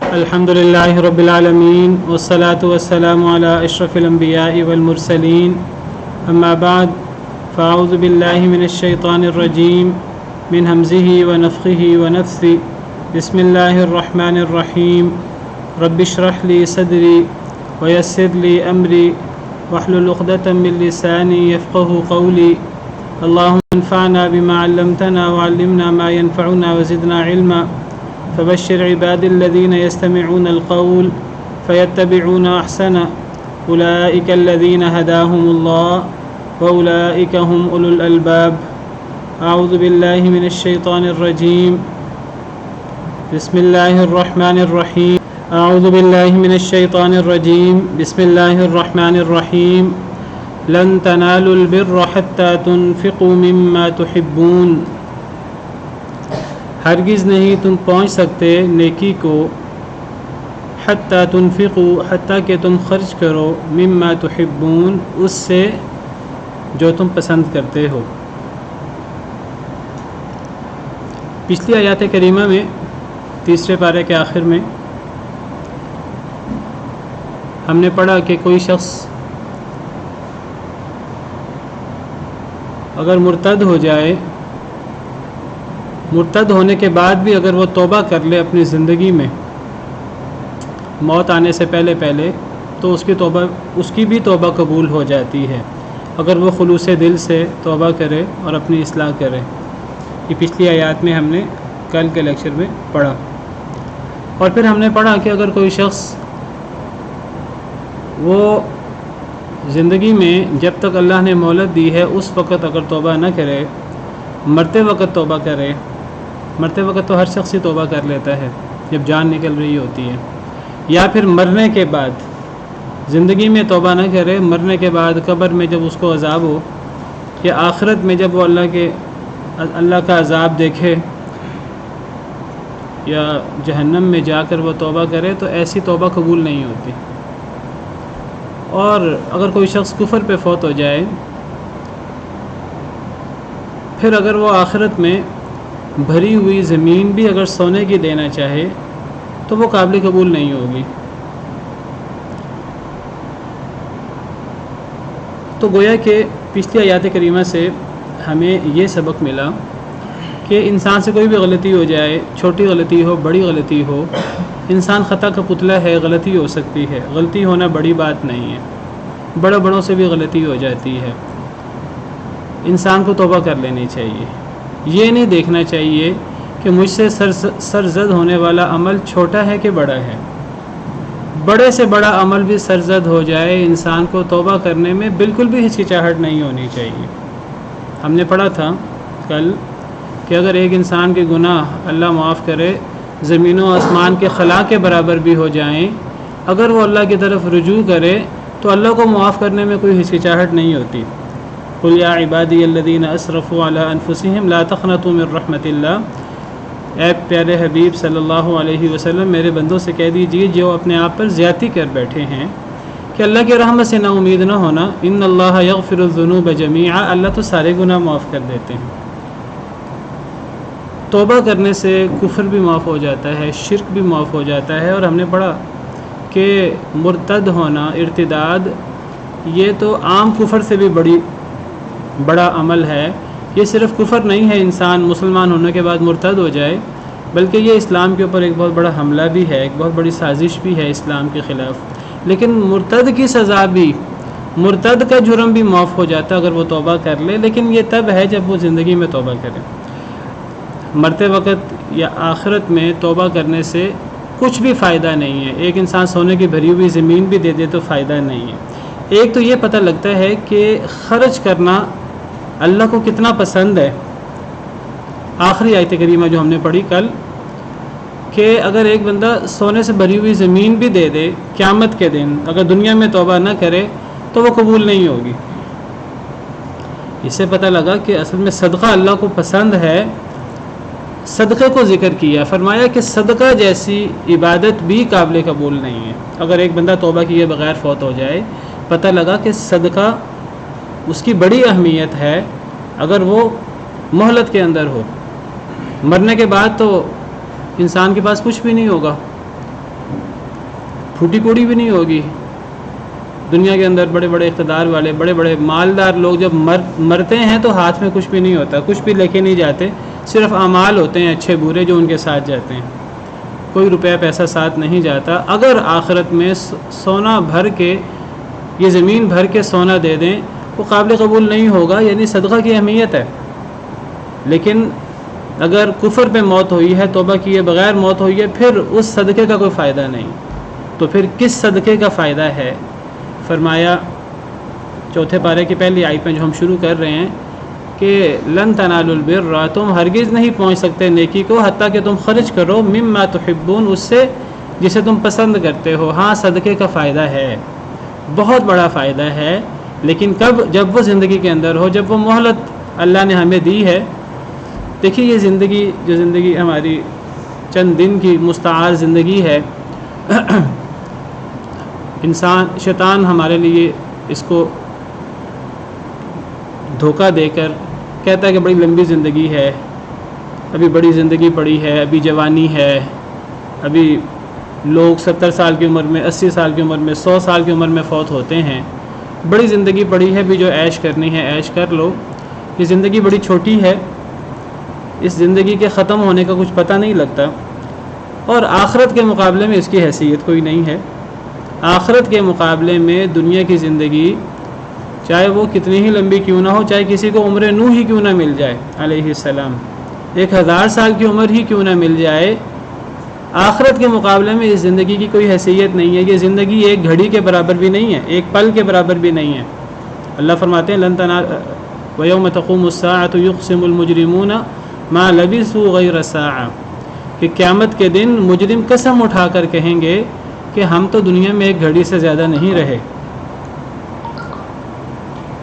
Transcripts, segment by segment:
الحمد لله رب العالمين والصلاة والسلام على أشرف الأنبياء والمرسلين أما بعد فأعوذ بالله من الشيطان الرجيم من همزه ونفخه ونفثه بسم الله الرحمن الرحيم رب اشرح لي صدري ويسر لي أمري واحلل عقدة من لساني يفقه قولي اللهم انفعنا بما علمتنا وعلمنا ما ينفعنا وزدنا علما فبشر عباد الذين يستمعون القول فيتبعون أحسنه أولئك الذين هداهم الله وأولئك هم أولو الألباب أعوذ بالله من الشيطان الرجيم بسم الله الرحمن الرحيم أعوذ بالله من الشيطان الرجيم بسم الله الرحمن الرحيم لن تنالوا البر حتى تنفقوا مما تحبون ہرگز نہیں تم پہنچ سکتے نیکی کو حتیٰ تنفقوا حتیٰ کہ تم خرچ کرو مما تحبون اس سے جو تم پسند کرتے ہو۔ پچھلی آیات کریمہ میں تیسرے پارے کے آخر میں ہم نے پڑھا کہ کوئی شخص اگر مرتد ہو جائے، مرتد ہونے کے بعد بھی اگر وہ توبہ کر لے اپنی زندگی میں موت آنے سے پہلے تو اس کی بھی توبہ قبول ہو جاتی ہے اگر وہ خلوص دل سے توبہ کرے اور اپنی اصلاح کرے۔ یہ پچھلی آیات میں ہم نے کل کے لیکچر میں پڑھا، اور پھر ہم نے پڑھا کہ اگر کوئی شخص وہ زندگی میں جب تک اللہ نے مہلت دی ہے اس وقت اگر توبہ نہ کرے، مرتے وقت توبہ کرے، مرتے وقت تو ہر شخص ہی توبہ کر لیتا ہے جب جان نکل رہی ہوتی ہے، یا پھر مرنے کے بعد زندگی میں توبہ نہ کرے، مرنے کے بعد قبر میں جب اس کو عذاب ہو یا آخرت میں جب وہ اللہ کا عذاب دیکھے یا جہنم میں جا کر وہ توبہ کرے تو ایسی توبہ قبول نہیں ہوتی۔ اور اگر کوئی شخص کفر پہ فوت ہو جائے، پھر اگر وہ آخرت میں بھری ہوئی زمین بھی اگر سونے کی دینا چاہے تو وہ قابل قبول نہیں ہوگی۔ تو گویا کہ پچھلی آیات کریمہ سے ہمیں یہ سبق ملا کہ انسان سے کوئی بھی غلطی ہو جائے، چھوٹی غلطی ہو بڑی غلطی ہو، انسان خطا کا پتلا ہے، غلطی ہو سکتی ہے، غلطی ہونا بڑی بات نہیں ہے، بڑوں سے بھی غلطی ہو جاتی ہے۔ انسان کو توبہ کر لینی چاہیے، یہ نہیں دیکھنا چاہیے کہ مجھ سے سرزد ہونے والا عمل چھوٹا ہے کہ بڑا ہے۔ بڑے سے بڑا عمل بھی سرزد ہو جائے، انسان کو توبہ کرنے میں بالکل بھی ہچکچاہٹ نہیں ہونی چاہیے۔ ہم نے پڑھا تھا کل کہ اگر ایک انسان کے گناہ اللہ معاف کرے زمین و آسمان کے خلا کے برابر بھی ہو جائیں، اگر وہ اللہ کی طرف رجوع کرے تو اللہ کو معاف کرنے میں کوئی ہچکچاہٹ نہیں ہوتی۔ قل یا عبادی الذین اسرفوا علی انفسہم لا تقنطوا من رحمت اللہ، اے پیارے حبیب صلی اللہ علیہ وسلم میرے بندوں سے کہہ دیجئے جو اپنے آپ پر زیادتی کر بیٹھے ہیں کہ اللہ کی رحمت سے نا امید نہ ہونا، ان اللہ یغفر الذنوب جمیعا، اللہ تو سارے گناہ معاف کر دیتے ہیں۔ توبہ کرنے سے کفر بھی معاف ہو جاتا ہے، شرک بھی معاف ہو جاتا ہے، اور ہم نے پڑھا کہ مرتد ہونا، ارتداد، یہ تو عام کفر سے بھی بڑا عمل ہے۔ یہ صرف کفر نہیں ہے انسان مسلمان ہونے کے بعد مرتد ہو جائے، بلکہ یہ اسلام کے اوپر ایک بہت بڑا حملہ بھی ہے، ایک بہت بڑی سازش بھی ہے اسلام کے خلاف۔ لیکن مرتد کی سزا بھی، مرتد کا جرم بھی معاف ہو جاتا ہے اگر وہ توبہ کر لے، لیکن یہ تب ہے جب وہ زندگی میں توبہ کرے۔ مرتے وقت یا آخرت میں توبہ کرنے سے کچھ بھی فائدہ نہیں ہے۔ ایک انسان سونے کی بھری ہوئی زمین بھی دے دے تو فائدہ نہیں ہے۔ ایک تو یہ پتہ لگتا ہے کہ خرچ کرنا اللہ کو کتنا پسند ہے۔ آخری آیت کریمہ جو ہم نے پڑھی کل کہ اگر ایک بندہ سونے سے بھری ہوئی زمین بھی دے دے قیامت کے دن، اگر دنیا میں توبہ نہ کرے تو وہ قبول نہیں ہوگی۔ اس سے پتہ لگا کہ اصل میں صدقہ اللہ کو پسند ہے۔ صدقے کو ذکر کیا، فرمایا کہ صدقہ جیسی عبادت بھی قابل قبول نہیں ہے۔ اگر ایک بندہ توبہ کیے بغیر فوت ہو جائے، پتہ لگا کہ صدقہ اس کی بڑی اہمیت ہے اگر وہ مہلت کے اندر ہو۔ مرنے کے بعد تو انسان کے پاس کچھ بھی نہیں ہوگا، پھوٹی کوڑی بھی نہیں ہوگی. دنیا کے اندر بڑے بڑے اقتدار والے بڑے بڑے مالدار لوگ جب مرتے ہیں تو ہاتھ میں کچھ بھی نہیں ہوتا, کچھ بھی لے کے نہیں جاتے, صرف اعمال ہوتے ہیں اچھے برے جو ان کے ساتھ جاتے ہیں, کوئی روپیہ پیسہ ساتھ نہیں جاتا. اگر آخرت میں سونا بھر کے, یہ زمین بھر کے سونا دے دیں, وہ قابل قبول نہیں ہوگا. یعنی صدقہ کی اہمیت ہے. لیکن اگر کفر پہ موت ہوئی ہے, توبہ کیے بغیر موت ہوئی ہے, پھر اس صدقے کا کوئی فائدہ نہیں. تو پھر کس صدقے کا فائدہ ہے؟ فرمایا چوتھے پارے کی پہلی آیت میں جو ہم شروع کر رہے ہیں کہ لن تنالوا البر, تم ہرگز نہیں پہنچ سکتے نیکی کو حتیٰ کہ تم خرچ کرو مما تحبون, اس سے جسے تم پسند کرتے ہو. ہاں صدقے کا فائدہ ہے, بہت بڑا فائدہ ہے, لیکن کب؟ جب وہ زندگی کے اندر ہو, جب وہ مہلت اللہ نے ہمیں دی ہے. دیکھیے یہ زندگی, جو زندگی ہماری چند دن کی مستعار زندگی ہے, شیطان ہمارے لیے اس کو دھوکہ دے کر کہتا ہے کہ بڑی لمبی زندگی ہے, ابھی بڑی زندگی پڑی ہے, ابھی جوانی ہے, ابھی لوگ 70 سال کی عمر میں, 80 سال کی عمر میں, 100 سال کی عمر میں فوت ہوتے ہیں. بڑی زندگی پڑی ہے, ابھی جو عیش کرنی ہے عیش کر لو. یہ زندگی بڑی چھوٹی ہے, اس زندگی کے ختم ہونے کا کچھ پتہ نہیں لگتا, اور آخرت کے مقابلے میں اس کی حیثیت کوئی نہیں ہے. آخرت کے مقابلے میں دنیا کی زندگی چاہے وہ کتنی ہی لمبی کیوں نہ ہو, چاہے کسی کو عمر نوح ہی کیوں نہ مل جائے علیہ السلام, 1000 سال کی عمر ہی کیوں نہ مل جائے, آخرت کے مقابلے میں اس زندگی کی کوئی حیثیت نہیں ہے. یہ زندگی ایک گھڑی کے برابر بھی نہیں ہے, ایک پل کے برابر بھی نہیں ہے. اللہ فرماتے ہیں لن تنالوا وَيَوْمَ تَقُومُ السَّاعَةُ يُقْسِمُ الْمُجْرِمُونَ مَا لَبِثُوا غَيْرَ سَاعَةٍ, کہ قیامت کے دن مجرم قسم اٹھا کر کہیں گے کہ ہم تو دنیا میں ایک گھڑی سے زیادہ نہیں رہے.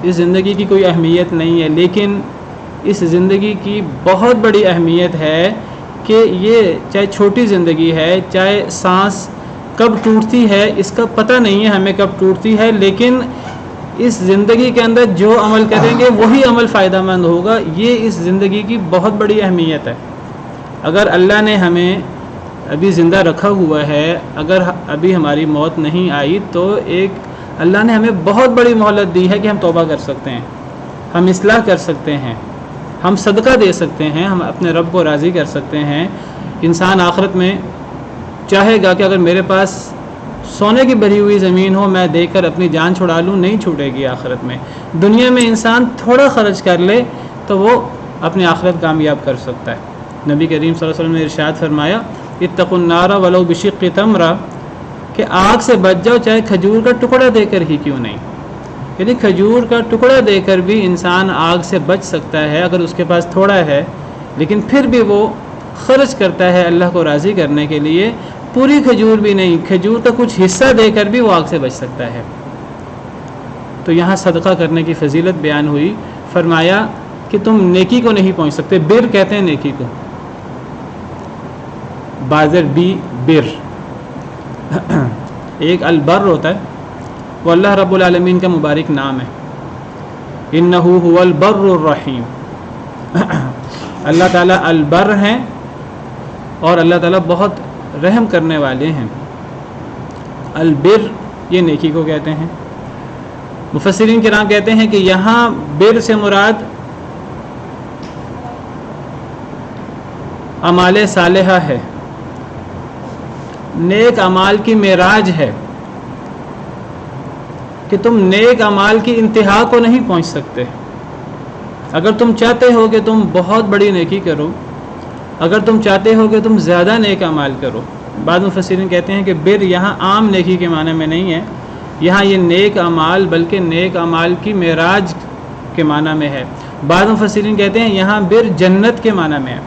اس زندگی کی کوئی اہمیت نہیں ہے, لیکن اس زندگی کی بہت بڑی اہمیت ہے کہ یہ چاہے چھوٹی زندگی ہے, چاہے سانس کب ٹوٹتی ہے اس کا پتہ نہیں ہے ہمیں کب ٹوٹتی ہے, لیکن اس زندگی کے اندر جو عمل کریں گے وہی عمل فائدہ مند ہوگا. یہ اس زندگی کی بہت بڑی اہمیت ہے. اگر اللہ نے ہمیں ابھی زندہ رکھا ہوا ہے, اگر ابھی ہماری موت نہیں آئی, تو ایک اللہ نے ہمیں بہت بڑی مہلت دی ہے کہ ہم توبہ کر سکتے ہیں, ہم اصلاح کر سکتے ہیں, ہم صدقہ دے سکتے ہیں, ہم اپنے رب کو راضی کر سکتے ہیں. انسان آخرت میں چاہے گا کہ اگر میرے پاس سونے کی بھری ہوئی زمین ہو, میں دے کر اپنی جان چھڑا لوں, نہیں چھوٹے گی آخرت میں. دنیا میں انسان تھوڑا خرچ کر لے تو وہ اپنی آخرت کامیاب کر سکتا ہے. نبی کریم صلی اللہ علیہ وسلم نے ارشاد فرمایا اتقوا النار ولو بشق تمرہ, کہ آگ سے بچ جاؤ چاہے کھجور کا ٹکڑا دے کر ہی کیوں نہیں. یعنی کھجور کا ٹکڑا دے کر بھی انسان آگ سے بچ سکتا ہے اگر اس کے پاس تھوڑا ہے, لیکن پھر بھی وہ خرچ کرتا ہے اللہ کو راضی کرنے کے لیے. پوری کھجور بھی نہیں, کھجور کا کچھ حصہ دے کر بھی وہ آگ سے بچ سکتا ہے. تو یہاں صدقہ کرنے کی فضیلت بیان ہوئی. فرمایا کہ تم نیکی کو نہیں پہنچ سکتے. بر کہتے ہیں نیکی کو, بازر بی بر. ایک البر ہوتا ہے, وہ اللہ رب العالمین کا مبارک نام ہے. انہو هو البر الرحیم. اللہ تعالیٰ البر ہیں اور اللہ تعالیٰ بہت رحم کرنے والے ہیں. البر یہ نیکی کو کہتے ہیں. مفسرین کرام کہتے ہیں کہ یہاں بر سے مراد اعمال صالحہ ہے, نیک اعمال کی معراج ہے, کہ تم نیک اعمال کی انتہا کو نہیں پہنچ سکتے. اگر تم چاہتے ہو کہ تم بہت بڑی نیکی کرو, اگر تم چاہتے ہو کہ تم زیادہ نیک اعمال کرو, بعض مفسرین کہتے ہیں کہ بر یہاں عام نیکی کے معنی میں نہیں ہے, یہاں یہ نیک اعمال بلکہ نیک اعمال کی معراج کے معنی میں ہے. بعض مفسرین کہتے ہیں یہاں بر جنت کے معنی میں ہے,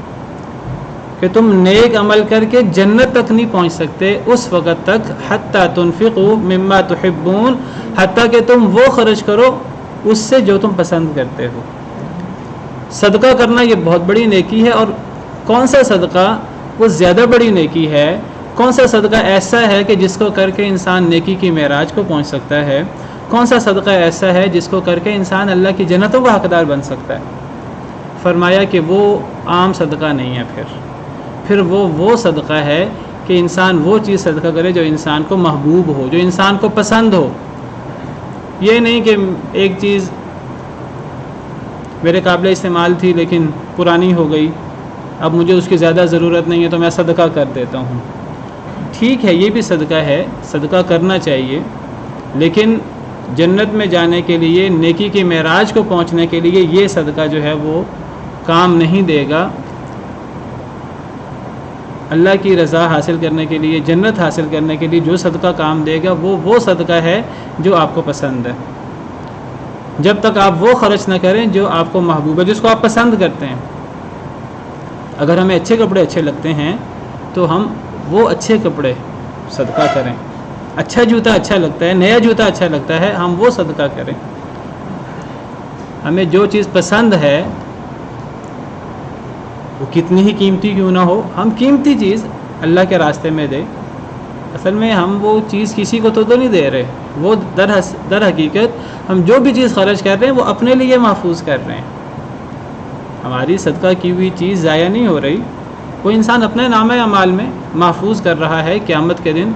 کہ تم نیک عمل کر کے جنت تک نہیں پہنچ سکتے اس وقت تک حتی تنفقوا مما تحبون, حتیٰ کہ تم وہ خرچ کرو اس سے جو تم پسند کرتے ہو. صدقہ کرنا یہ بہت بڑی نیکی ہے, اور کون سا صدقہ وہ زیادہ بڑی نیکی ہے, کون سا صدقہ ایسا ہے کہ جس کو کر کے انسان نیکی کی معراج کو پہنچ سکتا ہے, کون سا صدقہ ایسا ہے جس کو کر کے انسان اللہ کی جنتوں کا حقدار بن سکتا ہے. فرمایا کہ وہ عام صدقہ نہیں ہے, پھر وہ صدقہ ہے کہ انسان وہ چیز صدقہ کرے جو انسان کو محبوب ہو، جو انسان کو پسند ہو. یہ نہیں کہ ایک چیز میرے قابل استعمال تھی لیکن پرانی ہو گئی، اب مجھے اس کی زیادہ ضرورت نہیں ہے تو میں صدقہ کر دیتا ہوں. ٹھیک ہے، یہ بھی صدقہ ہے، صدقہ کرنا چاہیے، لیکن جنت میں جانے کے لیے، نیکی کے معراج کو پہنچنے کے لیے یہ صدقہ جو ہے وہ کام نہیں دے گا. اللہ کی رضا حاصل کرنے کے لیے، جنت حاصل کرنے کے لیے جو صدقہ کام دے گا وہ صدقہ ہے جو آپ کو پسند ہے. جب تک آپ وہ خرچ نہ کریں جو آپ کو محبوب ہے، جس کو آپ پسند کرتے ہیں. اگر ہمیں اچھے کپڑے اچھے لگتے ہیں تو ہم وہ اچھے کپڑے صدقہ کریں. اچھا جوتا اچھا لگتا ہے، نیا جوتا اچھا لگتا ہے، ہم وہ صدقہ کریں. ہمیں جو چیز پسند ہے وہ کتنی ہی قیمتی کیوں نہ ہو، ہم قیمتی چیز اللہ کے راستے میں دیں. اصل میں ہم وہ چیز کسی کو تو نہیں دے رہے، وہ در حقیقت ہم جو بھی چیز خرچ کر رہے ہیں وہ اپنے لیے محفوظ کر رہے ہیں. ہماری صدقہ کی ہوئی چیز ضائع نہیں ہو رہی، وہ انسان اپنے نامہ اعمال میں محفوظ کر رہا ہے. قیامت کے دن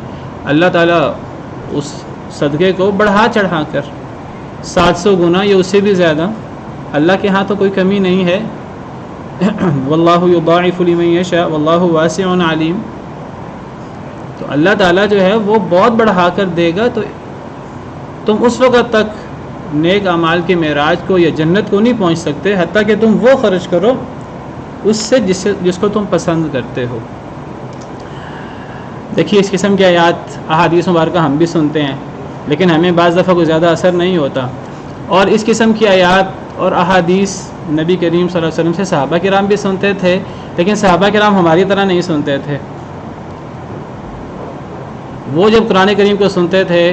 اللہ تعالیٰ اس صدقے کو بڑھا چڑھا کر 700 گنا یا اس سے بھی زیادہ، اللہ کے ہاں تو کوئی کمی نہیں ہے. واللہ یضاعف لمن یشاء واللہ واسع علیم. تو اللہ تعالیٰ جو ہے وہ بہت بڑھا کر دے گا. تو تم اس وقت تک نیک اعمال کے معراج کو یا جنت کو نہیں پہنچ سکتے حتیٰ کہ تم وہ خرچ کرو اس سے جس کو تم پسند کرتے ہو. دیکھیے اس قسم کی آیات احادیث مبارکہ ہم بھی سنتے ہیں، لیکن ہمیں بعض دفعہ کوئی زیادہ اثر نہیں ہوتا. اور اس قسم کی آیات اور احادیث نبی کریم صلی اللہ علیہ وسلم سے صحابہ کرام بھی سنتے تھے، لیکن صحابہ کرام ہماری طرح نہیں سنتے تھے. وہ جب قرآن کریم کو سنتے تھے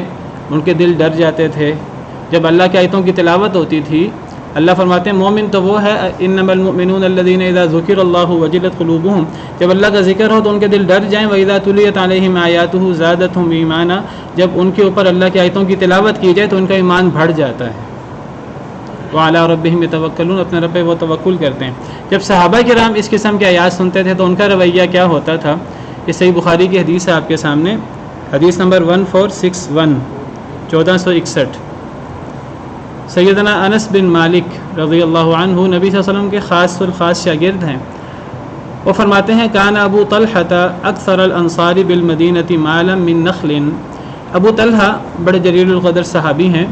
ان کے دل ڈر جاتے تھے. جب اللہ کی آیتوں کی تلاوت ہوتی تھی، اللہ فرماتے ہیں مومن تو وہ ہے انما المؤمنون الذین اذا ذکر اللہ وجلت قلوبہم، جب اللہ کا ذکر ہو تو ان کے دل ڈر جائیں. واذا تلیت علیہم آیاتہ زادتہم ایمانا، جب ان کے اوپر اللہ کی آیتوں کی تلاوت کی جائے تو ان کا ایمان بڑھ جاتا ہے. وعلی ربہم یتوکلون، اپنے رب پہ وہ توکل کرتے ہیں. جب صحابہ کرام اس قسم کی آیات سنتے تھے تو ان کا رویہ کیا ہوتا تھا؟ یہ صحیح بخاری کی حدیث ہے آپ کے سامنے، حدیث نمبر 1461 1461. سیدنا انس بن مالک رضی اللہ عنہ نبی صلی اللہ علیہ وسلم کے خاص الخاص شاگرد ہیں. وہ فرماتے ہیں کان ابو طلحہ اکثر الانصار بالمدینہ مالا من نخل. ابو طلحہ بڑے جلیل القدر صحابی ہیں.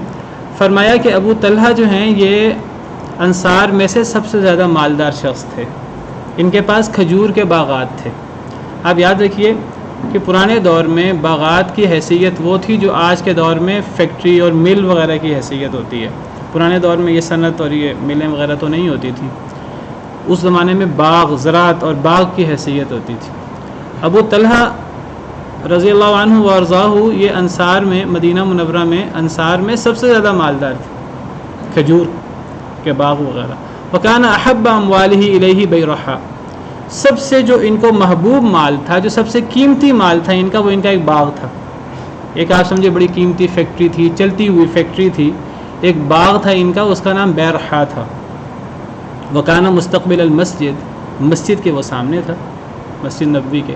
فرمایا کہ ابو طلحہ جو ہیں یہ انصار میں سے سب سے زیادہ مالدار شخص تھے. ان کے پاس کھجور کے باغات تھے. آپ یاد رکھیے کہ پرانے دور میں باغات کی حیثیت وہ تھی جو آج کے دور میں فیکٹری اور مل وغیرہ کی حیثیت ہوتی ہے. پرانے دور میں یہ صنعت اور یہ ملیں وغیرہ تو نہیں ہوتی تھی. اس زمانے میں باغ، زراعت اور باغ کی حیثیت ہوتی تھی. ابو طلحہ رضی اللہ عنہ وارضاہ یہ انصار میں، مدینہ منورہ میں انصار میں سب سے زیادہ مالدار تھے، کھجور کے باغ وغیرہ. وکان احب اموالہ الیہ بیرحا، سب سے جو ان کو محبوب مال تھا، جو سب سے قیمتی مال تھا ان کا، وہ ان کا ایک باغ تھا. ایک آپ سمجھے بڑی قیمتی فیکٹری تھی، چلتی ہوئی فیکٹری تھی. ایک باغ تھا ان کا، اس کا نام بیرحا تھا. وکانا مستقبل المسجد، مسجد کے وہ سامنے تھا، مسجد نبوی کے.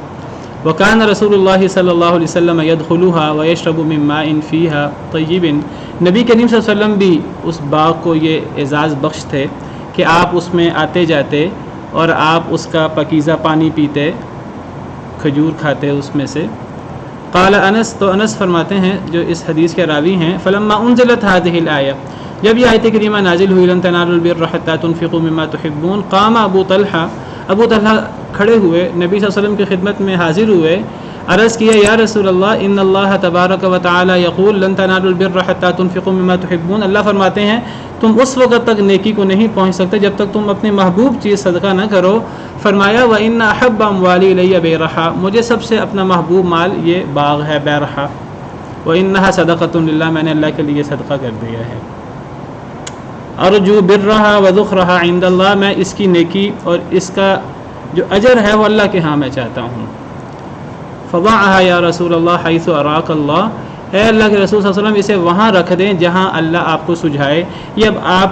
وکان رسول اللہ صلی اللہ علیہ وسلم یدخلها ویشرب من ماء فیها طیب، نبی کریم صلی اللہ علیہ وسلم بھی اس باغ کو یہ اعزاز بخش تھے کہ آپ اس میں آتے جاتے اور آپ اس کا پاکیزہ پانی پیتے، کھجور کھاتے اس میں سے. قال انس، تو انس فرماتے ہیں جو اس حدیث کے راوی ہیں، فلما انزلت هذه الآیہ، جب یہ آیت کریمہ نازل ہوئی لن تنالوا البر حتى تنفقوا مما تحبون، قام ابو طلحہ کھڑے ہوئے، نبی صلی اللہ علیہ وسلم کی خدمت میں حاضر ہوئے. عرض کیا یا رسول اللہ ان اللہ تبارک و تعالی یقول لن تنالوا البر حتى تنفقوا مما تحبون، اللہ فرماتے ہیں تم اس وقت تک نیکی کو نہیں پہنچ سکتے جب تک تم اپنی محبوب چیز صدقہ نہ کرو. فرمایا وان احب اموالی الی بیرحا، مجھے سب سے اپنا محبوب مال یہ باغ ہے بیرحا. وانها صدقۃ للہ، میں نے اللہ کے لیے صدقہ کر دیا ہے. ارجو برها وذخرها عند اللہ، میں اس کی نیکی اور اس کا جو اجر ہے وہ اللہ کے ہاں میں چاہتا ہوں. فضعها یا رسول اللہ حیث اراک اللہ، اے اللہ کے رسول صلی اللہ علیہ وسلم اسے وہاں رکھ دیں جہاں اللہ آپ کو سجھائے. یہ اب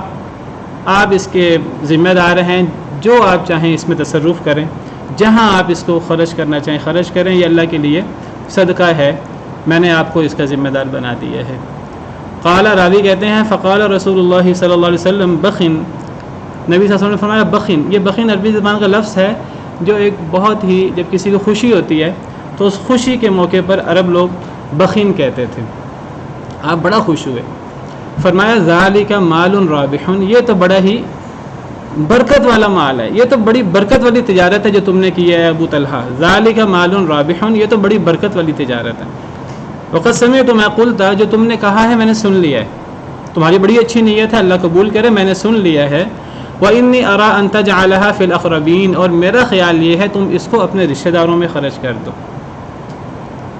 آپ اس کے ذمہ دار ہیں، جو آپ چاہیں اس میں تصرف کریں. جہاں آپ اس کو خرچ کرنا چاہیں خرچ کریں، یہ اللہ کے لیے صدقہ ہے، میں نے آپ کو اس کا ذمہ دار بنا دیا ہے۔ قال، راوی کہتے ہیں فقال رسول اللہ صلی اللہ علیہ وسلم بخن، نبی صلی اللہ علیہ وسلم نے فرمایا بخن۔ یہ بخن عربی زبان کا لفظ ہے جو ایک بہت ہی، جب کسی کو خوشی ہوتی ہے تو اس خوشی کے موقع پر عرب لوگ بخین کہتے تھے، آپ بڑا خوش ہوئے۔ فرمایا ذالک مال رابح، یہ تو بڑا ہی برکت والا مال ہے، یہ تو بڑی برکت والی تجارت ہے جو تم نے کی ہے ابو طلحہ، ذالک مال رابح، یہ تو بڑی برکت والی تجارت ہے۔ وقد سمعت ما قلت، جو تم نے کہا ہے میں نے سن لیا ہے، تمہاری بڑی اچھی نیت ہے، اللہ قبول کرے، میں نے سن لیا ہے۔ وإني أرى أن تجعلها في الأقربين، اور میرا خیال یہ ہے تم اس کو اپنے رشتہ داروں میں خرچ کر دو۔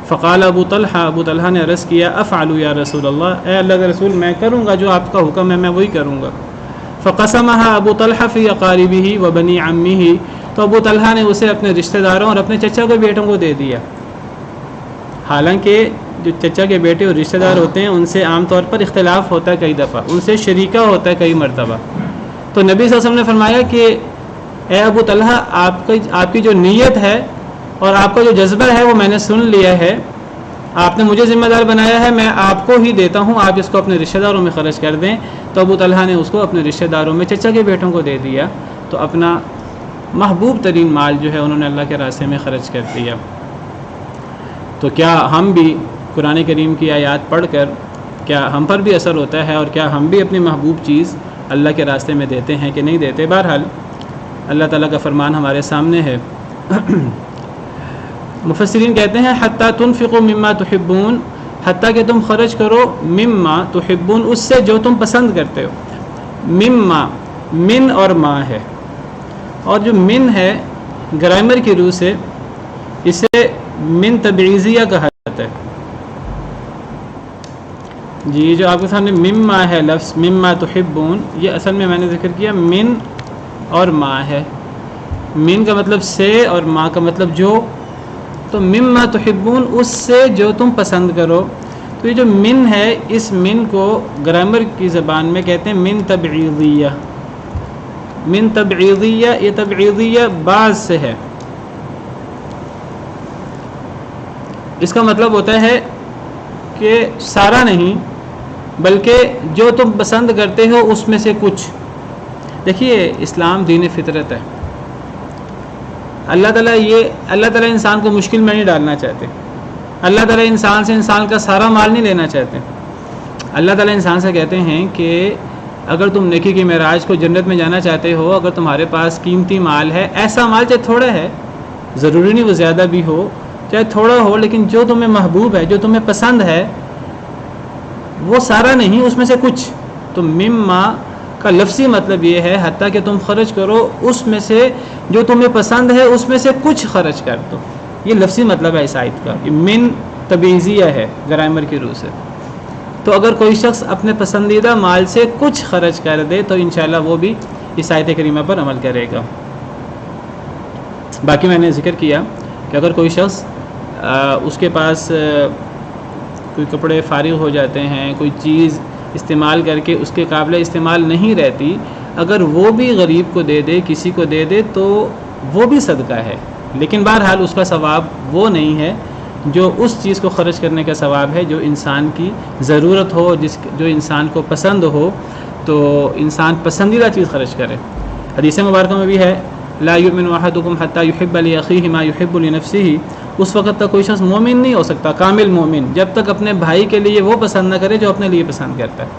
فقال ابو طلحہ نے عرض کیا افعل یا رسول اللہ، اے اللہ کے رسول میں کروں گا، جو آپ کا حکم ہے میں وہی کروں گا۔ فقسمها ابو طلحہ فی اقاربه وبنی عمه، تو ابو طلحہ نے اسے اپنے رشتہ داروں اور اپنے چچا کے بیٹوں کو دے دیا۔ حالانکہ جو چچا کے بیٹے اور رشتہ دار ہوتے ہیں ان سے عام طور پر اختلاف ہوتا ہے، کئی دفعہ ان سے شریکہ ہوتا ہے کئی مرتبہ، تو نبی صلی اللہ علیہ وسلم نے فرمایا کہ اے ابو طلحہ، آپ کی جو نیت ہے اور آپ کا جو جذبہ ہے وہ میں نے سن لیا ہے، آپ نے مجھے ذمہ دار بنایا ہے، میں آپ کو ہی دیتا ہوں، آپ اس کو اپنے رشتہ داروں میں خرچ کر دیں۔ تو ابو طلحہ نے اس کو اپنے رشتہ داروں میں چچا کے بیٹوں کو دے دیا، تو اپنا محبوب ترین مال جو ہے انہوں نے اللہ کے راستے میں خرچ کر دیا۔ تو کیا ہم بھی قرآن کریم کی آیات پڑھ کر کیا ہم پر بھی اثر ہوتا ہے، اور کیا ہم بھی اپنی محبوب چیز اللہ کے راستے میں دیتے ہیں کہ نہیں دیتے؟ بہرحال اللہ تعالیٰ کا فرمان ہمارے سامنے ہے۔ مفسرین کہتے ہیں حتیٰ تنفقوا مما تحبون، حتیٰ کہ تم خرچ کرو مما تحبون، اس سے جو تم پسند کرتے ہو۔ مما، من اور ما ہے، اور جو من ہے گرامر کی روح سے اسے من تبعیضیہ کہا جاتا ہے۔ جی جو آپ کے سامنے مما ہے لفظ مما تحبون، یہ اصل میں نے ذکر کیا من اور ما ہے، من کا مطلب سے اور ما کا مطلب جو، تو مما تحبون اس سے جو تم پسند کرو۔ تو یہ جو من ہے اس من کو گرامر کی زبان میں کہتے ہیں من تبعیضیہ، من تبعیضیہ، یہ تبعیضیہ بعض سے ہے، اس کا مطلب ہوتا ہے کہ سارا نہیں بلکہ جو تم پسند کرتے ہو اس میں سے کچھ۔ دیکھیے اسلام دین فطرت ہے، اللہ تعالیٰ انسان کو مشکل میں نہیں ڈالنا چاہتے، اللہ تعالیٰ انسان سے انسان کا سارا مال نہیں لینا چاہتے۔ اللہ تعالیٰ انسان سے کہتے ہیں کہ اگر تم نیکی کی معراج کو جنت میں جانا چاہتے ہو، اگر تمہارے پاس قیمتی مال ہے، ایسا مال چاہے تھوڑا ہے، ضروری نہیں وہ زیادہ بھی ہو، چاہے تھوڑا ہو، لیکن جو تمہیں محبوب ہے، جو تمہیں پسند ہے، وہ سارا نہیں اس میں سے کچھ۔ تو مما کا لفظی مطلب یہ ہے حتیٰ کہ تم خرچ کرو اس میں سے جو تمہیں پسند ہے، اس میں سے کچھ خرچ کر دو، یہ لفظی مطلب ہے اس آیت کا۔ یہ من تبعیضیہ ہے گرامر کی روح سے، تو اگر کوئی شخص اپنے پسندیدہ مال سے کچھ خرچ کر دے تو انشاءاللہ وہ بھی اس آیت کریمہ پر عمل کرے گا۔ باقی میں نے ذکر کیا کہ اگر کوئی شخص اس کے پاس کوئی کپڑے فارغ ہو جاتے ہیں، کوئی چیز استعمال کر کے اس کے قابل استعمال نہیں رہتی، اگر وہ بھی غریب کو دے دے، کسی کو دے دے، تو وہ بھی صدقہ ہے، لیکن بہرحال اس کا ثواب وہ نہیں ہے جو اس چیز کو خرچ کرنے کا ثواب ہے جو انسان کی ضرورت ہو، جو انسان کو پسند ہو، تو انسان پسندیدہ چیز خرچ کرے۔ حدیث مبارکہ میں بھی ہے لا یؤمن احدکم حتی یحب لاخیہ ما یحب لنفسہ، اس وقت تک کوئی شخص مومن نہیں ہو سکتا، کامل مومن، جب تک اپنے بھائی کے لیے وہ پسند نہ کرے جو اپنے لیے پسند کرتا ہے۔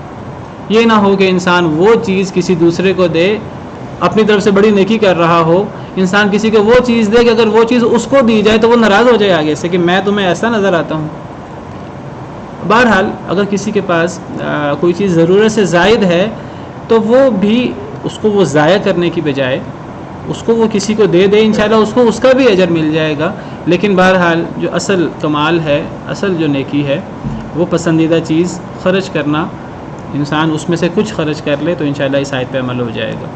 یہ نہ ہو کہ انسان وہ چیز کسی دوسرے کو دے، اپنی طرف سے بڑی نیکی کر رہا ہو، انسان کسی کو وہ چیز دے کہ اگر وہ چیز اس کو دی جائے تو وہ ناراض ہو جائے آگے سے کہ میں تمہیں ایسا نظر آتا ہوں۔ بہرحال اگر کسی کے پاس کوئی چیز ضرورت سے زائد ہے تو وہ بھی اس کو وہ ضائع کرنے کی بجائے اس کو وہ کسی کو دے دے، انشاءاللہ اس کو اس کا بھی اجر مل جائے گا۔ لیکن بہرحال جو اصل کمال ہے، اصل جو نیکی ہے، وہ پسندیدہ چیز خرچ کرنا، انسان اس میں سے کچھ خرچ کر لے تو انشاءاللہ اس آیت پہ عمل ہو جائے گا۔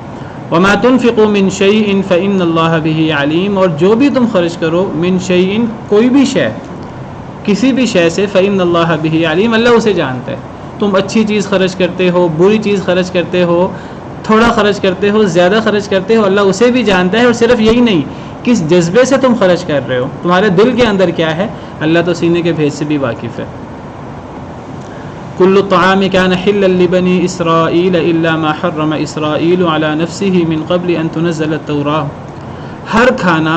وَمَا تُنْفِقُوا مِنْ شَيْءٍ فَإِنَّ اللَّهَ بِهِ عَلِيمٌ، اور جو بھی تم خرچ کرو من شیء، کوئی بھی شے، کسی بھی شے سے، فَإِنَّ اللَّهَ بِهِ عَلِيمٌ، اللہ اسے جانتا ہے۔ تم اچھی چیز خرچ کرتے ہو، بری چیز خرچ کرتے ہو، تھوڑا خرچ کرتے ہو، زیادہ خرچ کرتے ہو، اللہ اسے بھی جانتا ہے۔ اور صرف یہی نہیں کس جذبے سے تم خرچ کر رہے ہو، تمہارے دل کے اندر کیا ہے، اللہ تو سینے کے بھیج سے بھی واقف ہے۔ کل الطعام کان حلا لبنی اسرائیل الا ما حرم اسرائیل علی نفسہ من قبل ان تنزل التوراۃ، ہر کھانا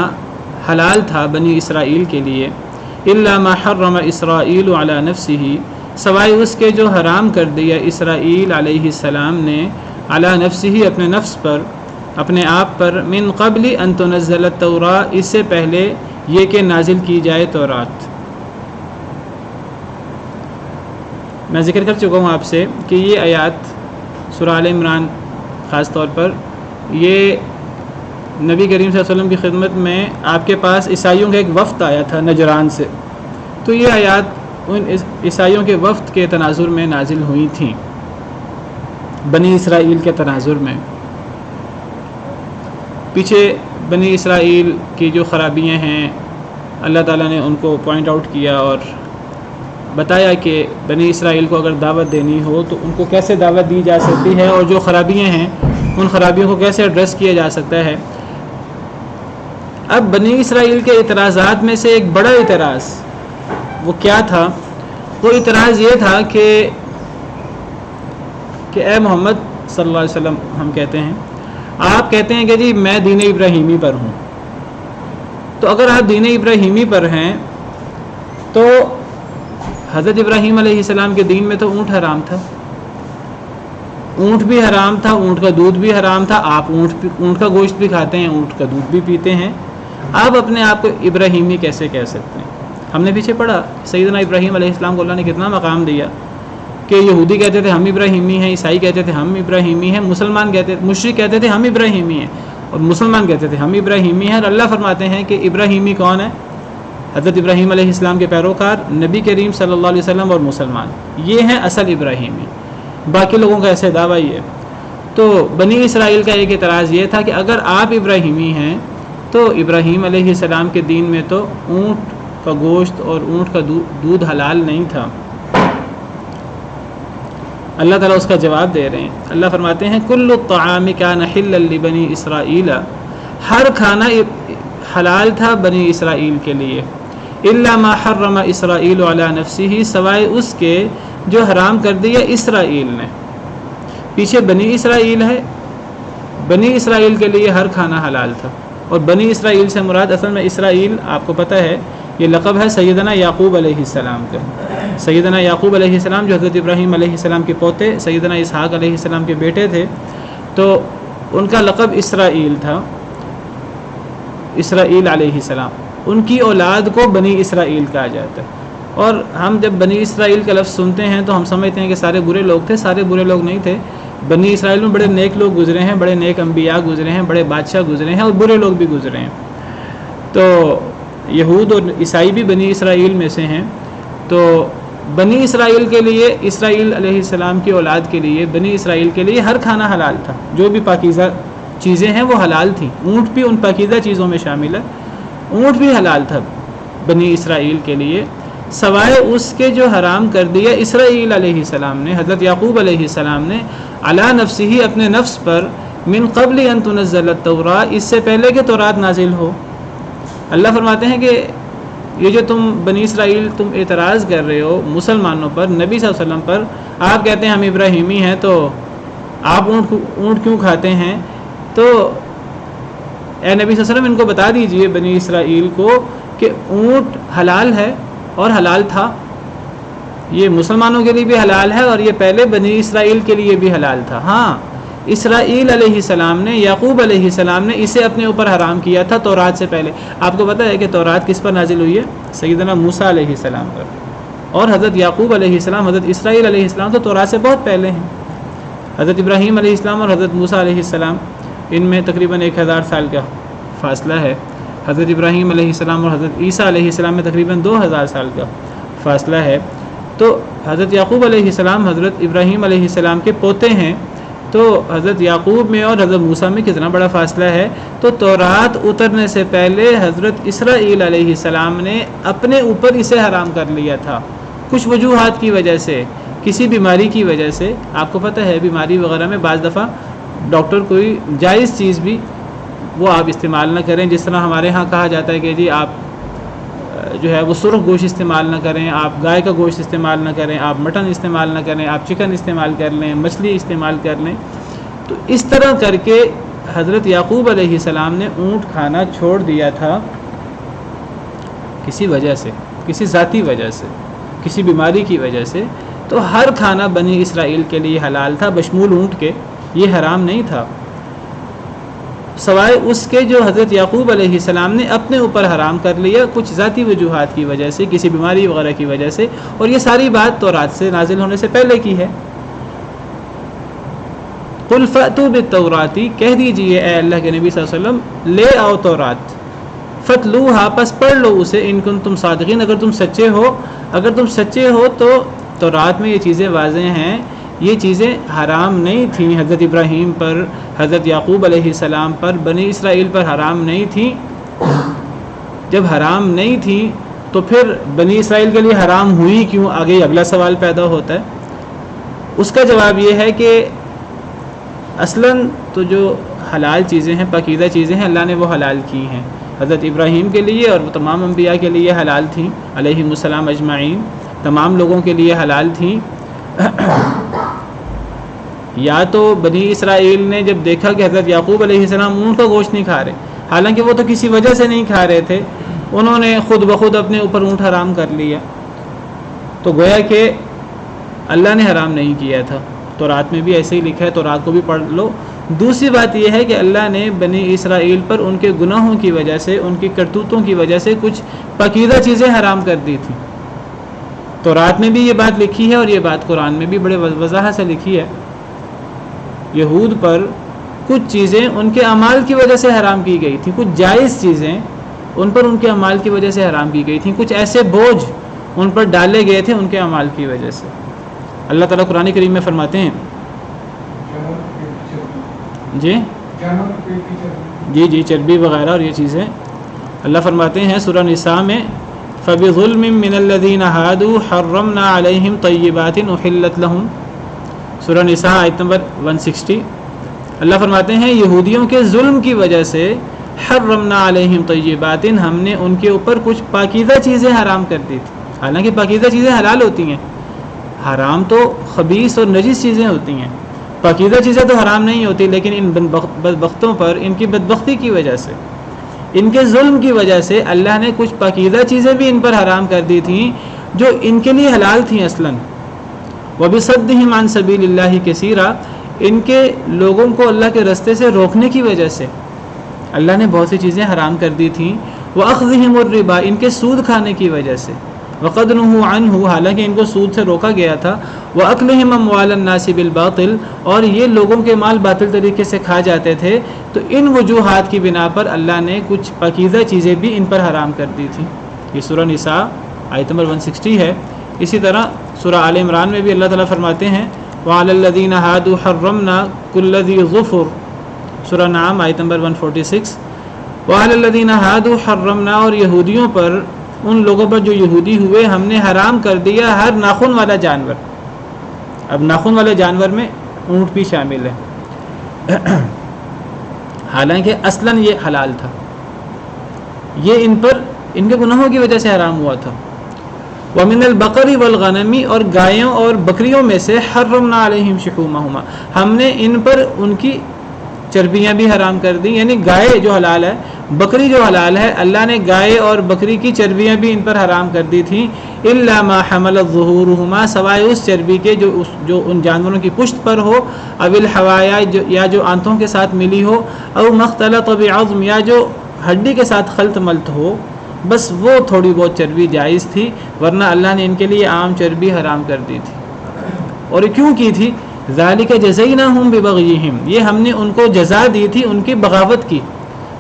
حلال تھا بنی اسرائیل کے لیے، الا ما حرم اسرائیل علی نفسہ، سوائے اس کے جو حرام کر دیا اسرائیل علیہ السلام نے، علی نفسہ اپنے نفس پر، اپنے آپ پر، من قبل ان تنزل التوراۃ اس سے پہلے یہ کہ نازل کی جائے تورات۔ میں ذکر کر چکا ہوں آپ سے کہ یہ آیات سورہ آل عمران خاص طور پر یہ نبی کریم صلی اللہ علیہ وسلم کی خدمت میں آپ کے پاس عیسائیوں کا ایک وفد آیا تھا نجران سے، تو یہ آیات ان عیسائیوں کے وفد کے تناظر میں نازل ہوئی تھیں، بنی اسرائیل کے تناظر میں۔ پیچھے بنی اسرائیل کی جو خرابیاں ہیں اللہ تعالیٰ نے ان کو پوائنٹ آؤٹ کیا اور بتایا کہ بنی اسرائیل کو اگر دعوت دینی ہو تو ان کو کیسے دعوت دی جا سکتی ہے، اور جو خرابیاں ہیں ان خرابیوں کو کیسے ایڈریس کیا جا سکتا ہے۔ اب بنی اسرائیل کے اعتراضات میں سے ایک بڑا اعتراض وہ کیا تھا؟ وہ اعتراض یہ تھا کہ اے محمد صلی اللہ علیہ وسلم، ہم کہتے ہیں، آپ کہتے ہیں کہ جی میں دین ابراہیمی پر ہوں، تو اگر آپ دین ابراہیمی پر ہیں تو حضرت ابراہیم علیہ السلام کے دین میں تو اونٹ حرام تھا، اونٹ بھی حرام تھا، اونٹ کا دودھ بھی حرام تھا، آپ اونٹ کا گوشت بھی کھاتے ہیں، اونٹ کا دودھ بھی پیتے ہیں، آپ اپنے آپ کو ابراہیمی کیسے کہہ سکتے ہیں؟ ہم نے پیچھے پڑھا سیدنا ابراہیم علیہ السلام کو اللہ نے کتنا مقام دیا کہ یہودی کہتے تھے ہم ابراہیمی ہیں، عیسائی کہتے تھے ہم ابراہیمی ہیں، مسلمان کہتے تھے، مشرک کہتے تھے ہم ابراہیمی ہیں، اور مسلمان کہتے تھے ہم ابراہیمی ہیں۔ اور اللہ فرماتے ہیں کہ ابراہیمی کون ہے؟ حضرت ابراہیم علیہ السلام کے پیروکار نبی کریم صلی اللہ علیہ وسلم اور مسلمان، یہ ہیں اصل ابراہیمی، باقی لوگوں کا ایسے دعویٰ یہ ہے۔ تو بنی اسرائیل کا ایک اعتراض یہ تھا کہ اگر آپ ابراہیمی ہیں تو ابراہیم علیہ السلام کے دین میں تو اونٹ کا گوشت اور اونٹ کا دودھ حلال نہیں تھا۔ اللہ تعالیٰ اس کا جواب دے رہے ہیں، اللہ فرماتے ہیں کل الطعام کان حلا لبنی اسرائیل، ہر کھانا حلال تھا بنی اسرائیل کے لیے، الا ما حرم اسرائیل علی نفسہ، سوائے اس کے جو حرام کر دیا اسرائیل نے۔ پیچھے بنی اسرائیل ہے، بنی اسرائیل کے لیے ہر کھانا حلال تھا، اور بنی اسرائیل سے مراد اصل میں اسرائیل آپ کو پتہ ہے یہ لقب ہے سیدنا یعقوب علیہ السلام کا۔ سیدنا یعقوب علیہ السلام جو حضرت ابراہیم علیہ السلام کے پوتے، سیدنا اسحاق علیہ السلام کے بیٹے تھے، تو ان کا لقب اسرائیل تھا، اسرائیل علیہ السلام، ان کی اولاد کو بنی اسرائیل کہا جاتا ہے۔ اور ہم جب بنی اسرائیل کا لفظ سنتے ہیں تو ہم سمجھتے ہیں کہ سارے برے لوگ تھے، سارے برے لوگ نہیں تھے، بنی اسرائیل میں بڑے نیک لوگ گزرے ہیں، بڑے نیک انبیاء گزرے ہیں، بڑے بادشاہ گزرے ہیں، اور برے لوگ بھی گزرے ہیں۔ تو یہود اور عیسائی بھی بنی اسرائیل میں سے ہیں، تو بنی اسرائیل کے لیے، اسرائیل علیہ السلام کی اولاد کے لیے، بنی اسرائیل کے لیے ہر کھانا حلال تھا، جو بھی پاکیزہ چیزیں ہیں وہ حلال تھیں، اونٹ بھی ان پاکیزہ چیزوں میں شامل ہے، اونٹ بھی حلال تھا بنی اسرائیل کے لیے، سوائے اس کے جو حرام کر دیا اسرائیل علیہ السلام نے، حضرت یعقوب علیہ السلام نے، علی نفسہ اپنے نفس پر، من قبل ان تنزل التوراۃ اس سے پہلے کہ تورات نازل ہو۔ اللہ فرماتے ہیں کہ یہ جو تم بنی اسرائیل تم اعتراض کر رہے ہو مسلمانوں پر، نبی صلی اللہ علیہ وسلم پر، آپ کہتے ہیں ہم ابراہیمی ہیں تو آپ اونٹ کیوں کھاتے ہیں؟ تو اے نبی صلی اللہ علیہ وسلم ان کو بتا دیجئے بنی اسرائیل کو کہ اونٹ حلال ہے اور حلال تھا، یہ مسلمانوں کے لیے بھی حلال ہے اور یہ پہلے بنی اسرائیل کے لیے بھی حلال تھا۔ ہاں، اسرائیل علیہ السلام نے، یعقوب علیہ السلام نے اسے اپنے اوپر حرام کیا تھا تورات سے پہلے۔ آپ کو پتہ ہے کہ تورات کس پر نازل ہوئی ہے؟ سیدنا موسیٰ علیہ السلام پر، اور حضرت یعقوب علیہ السلام، حضرت اسرائیل علیہ السلام تو تورات سے بہت پہلے ہیں۔ حضرت ابراہیم علیہ السلام اور حضرت موسیٰ علیہ السلام، ان میں تقریباً 1000 سال کا فاصلہ ہے۔ حضرت ابراہیم علیہ السلام اور حضرت عیسیٰ علیہ السلام میں تقریباً 2000 سال کا فاصلہ ہے۔ تو حضرت یعقوب علیہ السلام حضرت ابراہیم علیہ السلام کے پوتے ہیں، تو حضرت یعقوب میں اور حضرت موسیٰ میں کتنا بڑا فاصلہ ہے۔ تو تورات اترنے سے پہلے حضرت اسرائیل علیہ السلام نے اپنے اوپر اسے حرام کر لیا تھا، کچھ وجوہات کی وجہ سے، کسی بیماری کی وجہ سے۔ آپ کو پتہ ہے بیماری وغیرہ میں بعض دفعہ ڈاکٹر کوئی جائز چیز بھی وہ آپ استعمال نہ کریں. جس طرح ہمارے ہاں کہا جاتا ہے کہ جی آپ جو ہے وہ سرخ گوشت استعمال نہ کریں، آپ گائے کا گوشت استعمال نہ کریں، آپ مٹن استعمال نہ کریں، آپ چکن استعمال کر لیں، مچھلی استعمال کر لیں. تو اس طرح کر کے حضرت یعقوب علیہ السلام نے اونٹ کھانا چھوڑ دیا تھا کسی وجہ سے، کسی ذاتی وجہ سے، کسی بیماری کی وجہ سے. تو ہر کھانا بنی اسرائیل کے لیے حلال تھا بشمول اونٹ کے، یہ حرام نہیں تھا، سوائے اس کے جو حضرت یعقوب علیہ السلام نے اپنے اوپر حرام کر لیا کچھ ذاتی وجوہات کی وجہ سے، کسی بیماری وغیرہ کی وجہ سے. اور یہ ساری بات تورات سے نازل ہونے سے پہلے کی ہے. قل فأتوا بالتوراۃ، کہہ دیجئے اے اللہ کے نبی صلی اللہ علیہ وسلم لے آؤ تورات، فتلوہا پس پڑھ لو اسے، ان کنتم صادقین اگر تم سچے ہو. اگر تم سچے ہو تو تورات میں یہ چیزیں واضح ہیں، یہ چیزیں حرام نہیں تھیں حضرت ابراہیم پر، حضرت یعقوب علیہ السلام پر، بنی اسرائیل پر حرام نہیں تھیں. جب حرام نہیں تھیں تو پھر بنی اسرائیل کے لیے حرام ہوئی کیوں؟ آگے اگلا سوال پیدا ہوتا ہے. اس کا جواب یہ ہے کہ اصلاً تو جو حلال چیزیں ہیں، پاکیزہ چیزیں ہیں، اللہ نے وہ حلال کی ہیں حضرت ابراہیم کے لیے، اور وہ تمام انبیاء کے لیے حلال تھیں علیہم السلام اجمعین، تمام لوگوں کے لیے حلال تھیں. یا تو بنی اسرائیل نے جب دیکھا کہ حضرت یعقوب علیہ السلام اونٹ کا گوشت نہیں کھا رہے، حالانکہ وہ تو کسی وجہ سے نہیں کھا رہے تھے، انہوں نے خود بخود اپنے اوپر اونٹ حرام کر لیا، تو گویا کہ اللہ نے حرام نہیں کیا تھا. تورات میں بھی ایسے ہی لکھا ہے، تورات کو بھی پڑھ لو. دوسری بات یہ ہے کہ اللہ نے بنی اسرائیل پر ان کے گناہوں کی وجہ سے، ان کی کرتوتوں کی وجہ سے کچھ پاکیزہ چیزیں حرام کر دی تھیں. تورات میں بھی یہ بات لکھی ہے اور یہ بات قرآن میں بھی بڑے وضاحت سے لکھی ہے. یہود پر کچھ چیزیں ان کے اعمال کی وجہ سے حرام کی گئی تھیں، کچھ جائز چیزیں ان پر ان کے اعمال کی وجہ سے حرام کی گئی تھیں، کچھ ایسے بوجھ ان پر ڈالے گئے تھے ان کے اعمال کی وجہ سے. اللہ تعالیٰ قرآن کریم میں فرماتے ہیں جی چربی وغیرہ اور یہ چیزیں اللہ فرماتے ہیں سورہ نساء میں فَبِظُلْمٍ مِّنَ الَّذِينَ هَادُوا حَرَّمْنَا عَلَيْهِمْ طَيِّبَاتٍ أُحِلَّتْ لَهُمْ. سورہ نساء آیت نمبر 160. اللہ فرماتے ہیں یہودیوں کے ظلم کی وجہ سے حرمنا علیہم طیبات، ہم نے ان کے اوپر کچھ پاکیزہ چیزیں حرام کر دی تھی. حالانکہ پاکیزہ چیزیں حلال ہوتی ہیں، حرام تو خبیث اور نجس چیزیں ہوتی ہیں، پاکیزہ چیزیں تو حرام نہیں ہوتی. لیکن ان بدبختوں پر، ان کی بدبختی کی وجہ سے، ان کے ظلم کی وجہ سے اللہ نے کچھ پاکیزہ چیزیں بھی ان پر حرام کر دی تھیں جو ان کے لیے حلال تھیں اصلاً. وَبِصَدِّهِمْ عَنْ سَبِيلِ اللَّهِ كَثِيرًا، ان کے لوگوں کو اللہ کے راستے سے روکنے کی وجہ سے اللہ نے بہت سی چیزیں حرام کر دی تھیں. وَأَخْذِهِمُ الرِّبَا، ان کے سود کھانے کی وجہ سے. وَقَدْ نُهُوا عَنْهُ، حالانکہ ان کو سود سے روکا گیا تھا. وَأَكْلِهِمْ أَمْوَالَ النَّاسِ بِالْبَاطِلِ، اور یہ لوگوں کے مال باطل طریقے سے کھا جاتے تھے. تو ان وجوہات کی بنا پر اللہ نے کچھ پاکیزہ چیزیں بھی ان پر حرام کر دی تھیں. یہ سورہ نساء آیت نمبر 160 ہے. اسی طرح سورہ آل عمران میں بھی اللہ تعالیٰ فرماتے ہیں وَعَلَى الَّذِينَ هَادُوا حَرَّمْنَا كُلَّ ذِي ظُفُرٍ. سورہ نعم آیت نمبر 146. وَعَلَى الَّذِينَ هَادُوا حَرَّمْنَا، اور یہودیوں پر، ان لوگوں پر جو یہودی ہوئے، ہم نے حرام کر دیا ہر ناخن والا جانور. اب ناخن والے جانور میں اونٹ بھی شامل ہے، حالانکہ اصلاً یہ حلال تھا، یہ ان پر ان کے گناہوں کی وجہ سے حرام ہوا تھا. وَمِنَ الْبَقَرِ وَالْغَنَمِ، اور گایوں اور بکریوں میں سے حرمنا علیہم شحومہما، ہم نے ان پر ان کی چربیاں بھی حرام کر دی. یعنی گائے جو حلال ہے، بکری جو حلال ہے، اللہ نے گائے اور بکری کی چربیاں بھی ان پر حرام کر دی تھیں. الا ما حملت ظہورہما، سوائے اس چربی کے جو ان جانوروں کی پشت پر ہو، او الحوایا، یا جو آنتوں کے ساتھ ملی ہو، او مختلط بعظم، یا جو ہڈی کے ساتھ خلط ملط ہو، بس وہ تھوڑی بہت چربی جائز تھی، ورنہ اللہ نے ان کے لیے عام چربی حرام کر دی تھی. اور کیوں کی تھی؟ ذالک جزیناہم ببغیہم، یہ ہم نے ان کو جزا دی تھی ان کی بغاوت کی،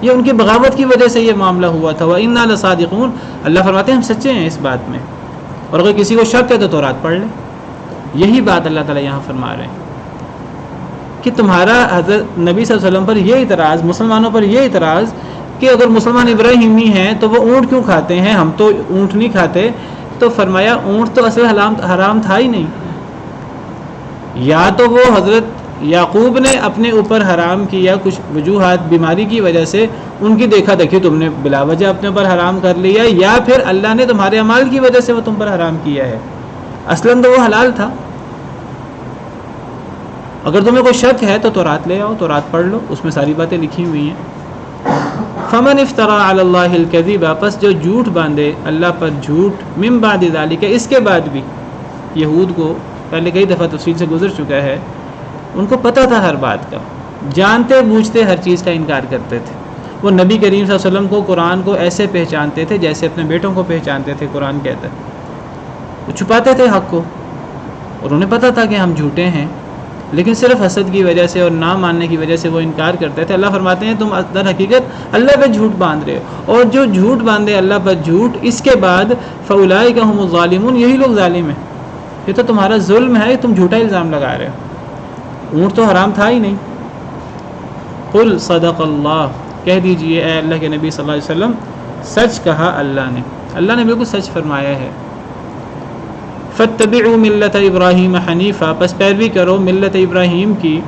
یہ ان کی بغاوت کی وجہ سے یہ معاملہ ہوا تھا. وَإِنَّا لَصَادِقُونَ، اللہ فرماتے ہیں ہم سچے ہیں اس بات میں. اور اگر کسی کو شک ہے تو تورات پڑھ لیں. یہی بات اللہ تعالیٰ یہاں فرما رہے ہیں کہ تمہارا حضرت نبی صلی اللہ علیہ وسلم پر یہ اعتراض، مسلمانوں پر یہ اعتراض کہ اگر مسلمان ابراہیمی ہیں تو وہ اونٹ کیوں کھاتے ہیں، ہم تو اونٹ نہیں کھاتے. تو فرمایا اونٹ تو اصل حرام تھا ہی نہیں. یا تو وہ حضرت یعقوب نے اپنے اوپر حرام کیا کچھ وجوہات بیماری کی وجہ سے، ان کی دیکھا دیکھی تم نے بلا وجہ اپنے اوپر حرام کر لیا، یا پھر اللہ نے تمہارے اعمال کی وجہ سے وہ تم پر حرام کیا ہے؟ اصلاً تو وہ حلال تھا۔ اگر تمہیں کوئی شک ہے تو تورات لے آؤ، تورات پڑھ لو، اس میں ساری باتیں لکھی ہوئی ہیں۔ فمن افترا علی اللہ الکذب، پس جو جھوٹ باندھے اللہ پر جھوٹ، من بعد ذالک، اس کے بعد بھی یہود کو پہلے کئی دفعہ تفصیل سے گزر چکا ہے، ان کو پتہ تھا ہر بات کا، جانتے بوجھتے ہر چیز کا انکار کرتے تھے۔ وہ نبی کریم صلی اللہ علیہ وسلم کو، قرآن کو ایسے پہچانتے تھے جیسے اپنے بیٹوں کو پہچانتے تھے، قرآن کہتا ہے۔ وہ چھپاتے تھے حق کو، اور انہیں پتہ تھا کہ ہم جھوٹے ہیں، لیکن صرف حسد کی وجہ سے اور نہ ماننے کی وجہ سے وہ انکار کرتے تھے۔ اللہ فرماتے ہیں تم در حقیقت اللہ پہ جھوٹ باندھ رہے ہو، اور جو جھوٹ باندھے اللہ پر جھوٹ، اس کے بعد فاولئک هم الظالمون، یہی لوگ ظالم ہیں۔ یہ تو تمہارا ظلم ہے، تم جھوٹا الزام لگا رہے ہو، اونٹ تو حرام تھا ہی نہیں۔ قل صدق اللہ، کہہ دیجئے اے اللہ کے نبی صلی اللہ علیہ وسلم، سچ کہا اللہ نے، اللہ نے بالکل سچ فرمایا ہے۔ فاتبعوا ملت ابراہیم حنیفہ، پس پیروی کرو ملت ابراہیم کی،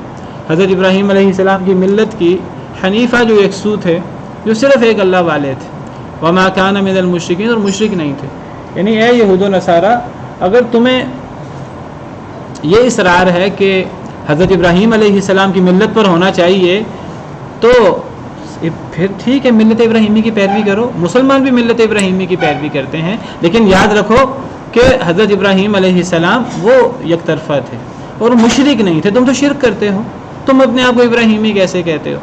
حضرت ابراہیم علیہ السلام کی ملت کی، حنیفہ جو یکسو تھے، جو صرف ایک اللہ والے تھے، وما کان من المشرکین، اور مشرک نہیں تھے۔ یعنی اے یہود و نصارہ، اگر تمہیں یہ اصرار ہے کہ حضرت ابراہیم علیہ السلام کی ملت پر ہونا چاہیے، تو پھر ٹھیک ہے، ملت ابراہیمی کی پیروی کرو۔ مسلمان بھی ملت ابراہیمی کی پیروی کرتے ہیں، لیکن یاد رکھو کہ حضرت ابراہیم علیہ السلام وہ یک طرفہ تھے اور مشرک نہیں تھے۔ تم تو شرک کرتے ہو، تم اپنے آپ کو ابراہیمی کیسے کہتے ہو؟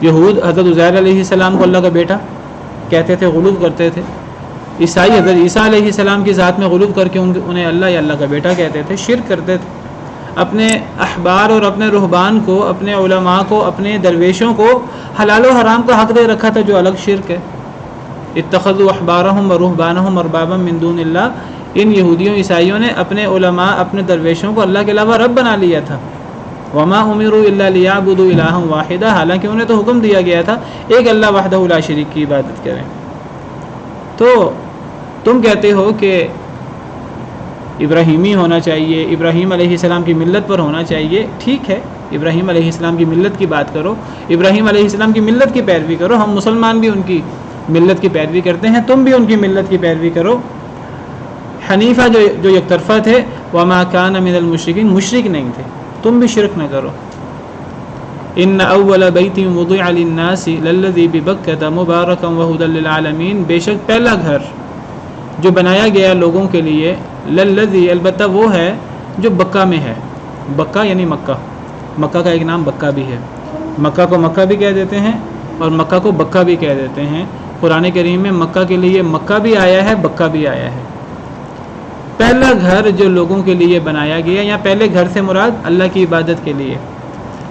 یہود حضرت عزیر علیہ السلام کو اللہ کا بیٹا کہتے تھے، غلو کرتے تھے۔ عیسائی حضرت عیسیٰ علیہ السلام کی ذات میں غلو کر کے انہیں اللہ یا اللہ کا بیٹا کہتے تھے، شرک کرتے تھے۔ اپنے احبار اور اپنے رہبان کو، اپنے علماء کو، اپنے درویشوں کو حلال و حرام کا حق دے رکھا تھا، جو الگ شرک ہے۔ اتخذوا احبارہم ورہبانہم اربابا من دون اللہ، ان یہودیوں عیسائیوں نے اپنے علماء، اپنے درویشوں کو اللہ کے علاوہ رب بنا لیا تھا۔ وما امروا الا لیعبدوا الہا واحدا، حالانکہ انہیں تو حکم دیا گیا تھا ایک اللہ وحدہ لا شریک کی عبادت کریں۔ تو تم کہتے ہو کہ ابراہیمی ہونا چاہیے، ابراہیم علیہ السلام کی ملت پر ہونا چاہیے، ٹھیک ہے، ابراہیم علیہ السلام کی ملت کی بات کرو، ابراہیم علیہ السلام کی ملت کی پیروی کرو۔ ہم مسلمان بھی ان کی ملت کی پیروی کرتے ہیں، تم بھی ان کی ملت کی پیروی کرو۔ حنیفہ جو یک طرفہ تھے، وما کان من المشرکین، مشرک نہیں تھے، تم بھی شرک نہ کرو۔ ان اول بیت وضع للناس للذی ببکۃ مبارکا وہدی للعالمین، بے شک پہلا گھر جو بنایا گیا لوگوں کے لیے، للذی، البتہ وہ ہے جو بکہ میں ہے۔ بکہ یعنی مکہ، مکہ کا ایک نام بکہ بھی ہے، مکہ کو مکہ بھی کہہ دیتے ہیں اور مکہ کو بکہ بھی کہہ دیتے ہیں۔ قرآن کریم میں مکہ کے لیے مکہ بھی آیا ہے، بکہ بھی آیا ہے۔ پہلا گھر جو لوگوں کے لیے بنایا گیا، یا پہلے گھر سے مراد اللہ کی عبادت کے لیے،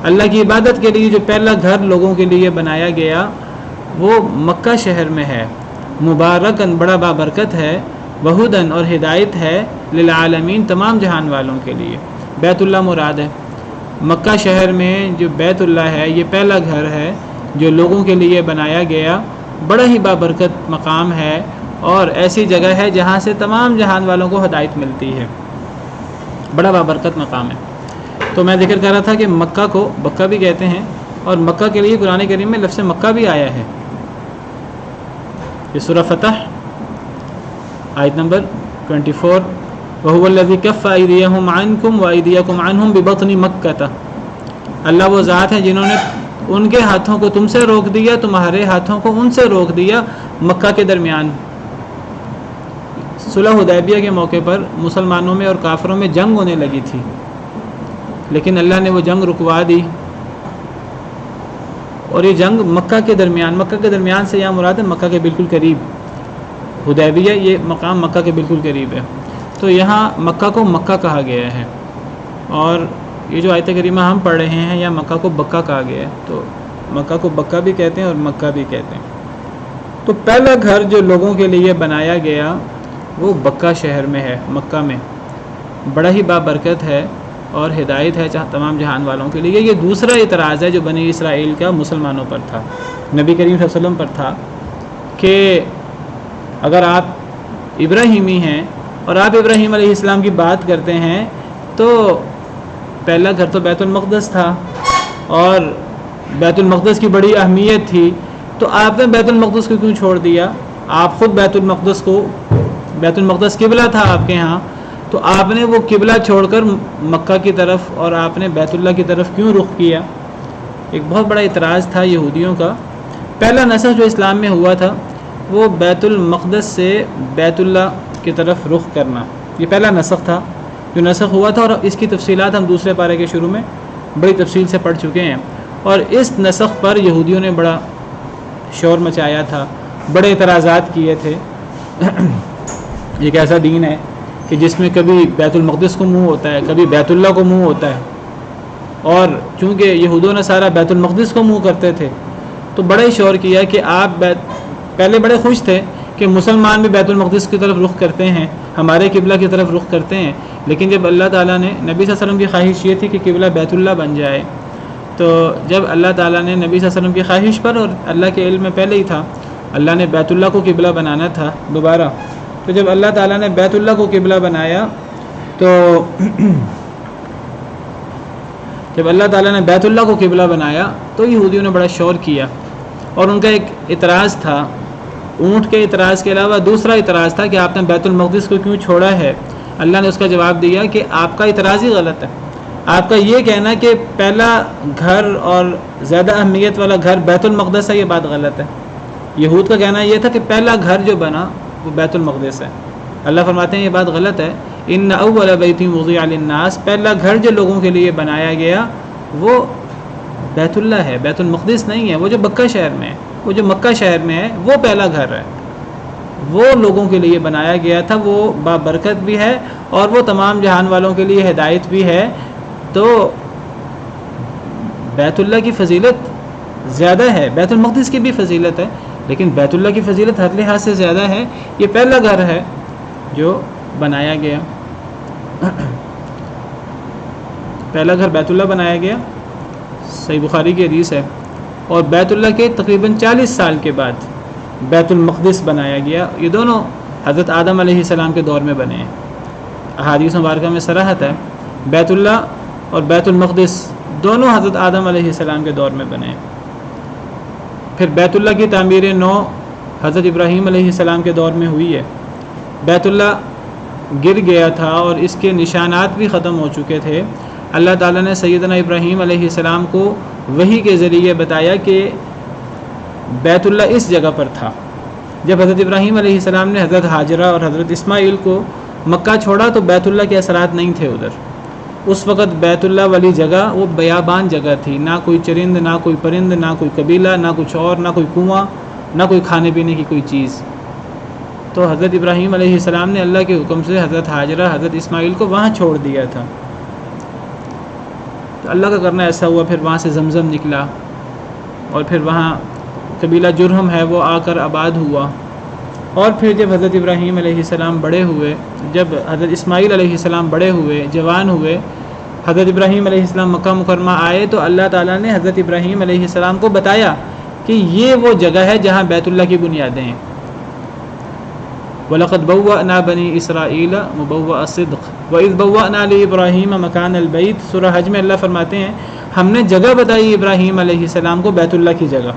اللہ کی عبادت کے لیے جو پہلا گھر لوگوں کے لیے بنایا گیا وہ مکہ شہر میں ہے۔ مبارکن، بڑا بابرکت ہے، وہدن، اور ہدایت ہے، للعالمین، تمام جہان والوں کے لیے۔ بیت اللہ مراد ہے، مکہ شہر میں جو بیت اللہ ہے یہ پہلا گھر ہے جو لوگوں کے لیے بنایا گیا، بڑا ہی بابرکت مقام ہے اور ایسی جگہ ہے جہاں سے تمام جہان والوں کو ہدایت ملتی ہے، بڑا بابرکت مقام ہے۔ تو میں ذکر کر رہا تھا کہ مکہ کو بکہ بھی کہتے ہیں، اور مکہ کے لیے قرآن کریم میں لفظ مکہ بھی آیا ہے۔ یہ سورہ فتح آیت نمبر 24، وَهُوَ الَّذِي كَفَّ أَيْدِيَهُمْ عَنْكُمْ وَأَيْدِيَكُمْ عَنْهُمْ بِبَطْنِ مَكَّةَ، اللہ وہ ذات ہے جنہوں نے ان کے ہاتھوں کو تم سے روک دیا، تمہارے ہاتھوں کو ان سے روک دیا مکہ کے درمیان۔ صلح حدیبیہ کے موقع پر مسلمانوں میں اور کافروں میں جنگ ہونے لگی تھی، لیکن اللہ نے وہ جنگ رکوا دی، اور یہ جنگ مکہ کے درمیان سے یہاں مراد ہے مکہ کے بالکل قریب، حدیبیہ یہ مقام مکہ کے بالکل قریب ہے، تو یہاں مکہ کو مکہ کہا گیا ہے، اور یہ جو آیت کریمہ ہم پڑھ رہے ہیں یا مکہ کو بکہ کہا گیا ہے، تو مکہ کو بکہ بھی کہتے ہیں اور مکہ بھی کہتے ہیں۔ تو پہلا گھر جو لوگوں کے لیے بنایا گیا وہ بکہ شہر میں ہے، مکہ میں، بڑا ہی بابرکت ہے اور ہدایت ہے تمام جہان والوں کے لیے۔ یہ دوسرا اعتراض ہے جو بنی اسرائیل کا مسلمانوں پر تھا، نبی کریم صلی اللہ علیہ وسلم پر تھا، کہ اگر آپ ابراہیمی ہیں اور آپ ابراہیم علیہ السلام کی بات کرتے ہیں تو پہلا گھر تو بیت المقدس تھا اور بیت المقدس کی بڑی اہمیت تھی، تو آپ نے بیت المقدس کو کیوں چھوڑ دیا؟ آپ خود بیت المقدس قبلہ تھا آپ کے ہاں، تو آپ نے وہ قبلہ چھوڑ کر مکہ کی طرف اور آپ نے بیت اللہ کی طرف کیوں رخ کیا؟ ایک بہت بڑا اعتراض تھا یہودیوں کا۔ پہلا نسخ جو اسلام میں ہوا تھا وہ بیت المقدس سے بیت اللہ کی طرف رخ کرنا، یہ پہلا نسخ تھا جو نسخ ہوا تھا، اور اس کی تفصیلات ہم دوسرے پارے کے شروع میں بڑی تفصیل سے پڑھ چکے ہیں۔ اور اس نسخ پر یہودیوں نے بڑا شور مچایا تھا، بڑے اعتراضات کیے تھے۔ یہ ایک ایسا دین ہے کہ جس میں کبھی بیت المقدس کو منہ ہوتا ہے، کبھی بیت اللہ کو منہ ہوتا ہے، اور چونکہ یہود و نصارہ بیت المقدس کو منہ کرتے تھے تو بڑا ہی شور کیا کہ آپ پہلے بڑے خوش تھے کہ مسلمان بھی بیت المقدس کی طرف رخ کرتے ہیں، ہمارے قبلہ کی طرف رخ کرتے ہیں، لیکن جب اللہ تعالیٰ نے، نبی صلی اللہ علیہ وسلم کی خواہش یہ تھی کہ قبلہ بیت اللہ بن جائے، تو جب اللہ تعالیٰ نے نبی صلی اللہ علیہ وسلم کی خواہش پر، اور اللہ کے علم میں پہلے ہی تھا اللہ نے بیت اللہ کو قبلہ بنانا تھا دوبارہ، تو جب اللہ تعالیٰ نے بیت اللہ کو قبلہ بنایا تو جب اللہ تعالیٰ نے بیت اللہ کو قبلہ بنایا تو یہودیوں نے بڑا شور کیا، اور ان کا ایک اعتراض تھا، اونٹ کے اعتراض کے علاوہ دوسرا اعتراض تھا کہ آپ نے بیت المقدس کو کیوں چھوڑا ہے؟ اللہ نے اس کا جواب دیا کہ آپ کا اعتراض ہی غلط ہے، آپ کا یہ کہنا کہ پہلا گھر اور زیادہ اہمیت والا گھر بیت المقدس ہے، یہ بات غلط ہے۔ یہود کا کہنا یہ تھا کہ پہلا گھر جو بنا وہ بیت المقدس ہے۔ اللہ فرماتے ہیں یہ بات غلط ہے، ان اول بیت وضع للناس، پہلا گھر جو لوگوں کے لیے بنایا گیا وہ بیت اللہ ہے، بیت المقدس نہیں ہے، وہ جو مکہ شہر میں ہے، وہ جو مکہ شہر میں ہے وہ پہلا گھر ہے، وہ لوگوں کے لیے بنایا گیا تھا، وہ بابرکت بھی ہے اور وہ تمام جہان والوں کے لیے ہدایت بھی ہے۔ تو بیت اللہ کی فضیلت زیادہ ہے، بیت المقدس کی بھی فضیلت ہے، لیکن بیت اللہ کی فضیلت ہر لحاظ سے زیادہ ہے۔ یہ پہلا گھر ہے جو بنایا گیا، پہلا گھر بیت اللہ بنایا گیا، صحیح بخاری کی حدیث ہے، اور بیت اللہ کے تقریباً 40 سال کے بعد بیت المقدس بنایا گیا۔ یہ دونوں حضرت آدم علیہ السلام کے دور میں بنے ہیں، احادیث مبارکہ میں صراحت ہے بیت اللہ اور بیت المقدس دونوں حضرت آدم علیہ السلام کے دور میں بنے ہیں۔ پھر بیت اللہ کی تعمیر نو حضرت ابراہیم علیہ السلام کے دور میں ہوئی ہے۔ بیت اللہ گر گیا تھا اور اس کے نشانات بھی ختم ہو چکے تھے۔ اللہ تعالیٰ نے سیدنا ابراہیم علیہ السلام کو وحی کے ذریعے بتایا کہ بیت اللہ اس جگہ پر تھا۔ جب حضرت ابراہیم علیہ السلام نے حضرت ہاجرہ اور حضرت اسماعیل کو مکہ چھوڑا تو بیت اللہ کے اثرات نہیں تھے ادھر، اس وقت بیت اللہ والی جگہ وہ بیابان جگہ تھی، نہ کوئی چرند، نہ کوئی پرند، نہ کوئی قبیلہ، نہ کچھ اور، نہ کوئی کنواں، نہ کوئی کھانے پینے کی کوئی چیز۔ تو حضرت ابراہیم علیہ السلام نے اللہ کے حکم سے حضرت ہاجرہ، حضرت اسماعیل کو وہاں چھوڑ دیا تھا۔ تو اللہ کا کرنا ایسا ہوا، پھر وہاں سے زمزم نکلا، اور پھر وہاں قبیلہ جرہم ہے وہ آ کر آباد ہوا، اور پھر جب حضرت ابراہیم علیہ السلام بڑے ہوئے، جب حضرت اسماعیل علیہ السلام بڑے ہوئے، جوان ہوئے، حضرت ابراہیم علیہ السلام مکہ مکرمہ آئے، تو اللہ تعالیٰ نے حضرت ابراہیم علیہ السلام کو بتایا کہ یہ وہ جگہ ہے جہاں بیت اللہ کی بنیادیں ہیں۔ وَلَقَدْ بَوَّأْنَا بَنِي إِسْرَائِيلَ مُبَوَّأَ صِدْقٍ وَإِذْ بَوَّأْنَا لِإِبْرَاهِيمَ مَكَانَ الْبَيْتِ، سورہ حج میں اللہ فرماتے ہیں ہم نے جگہ بتائی ابراہیم علیہ السلام کو بیت اللہ کی جگہ،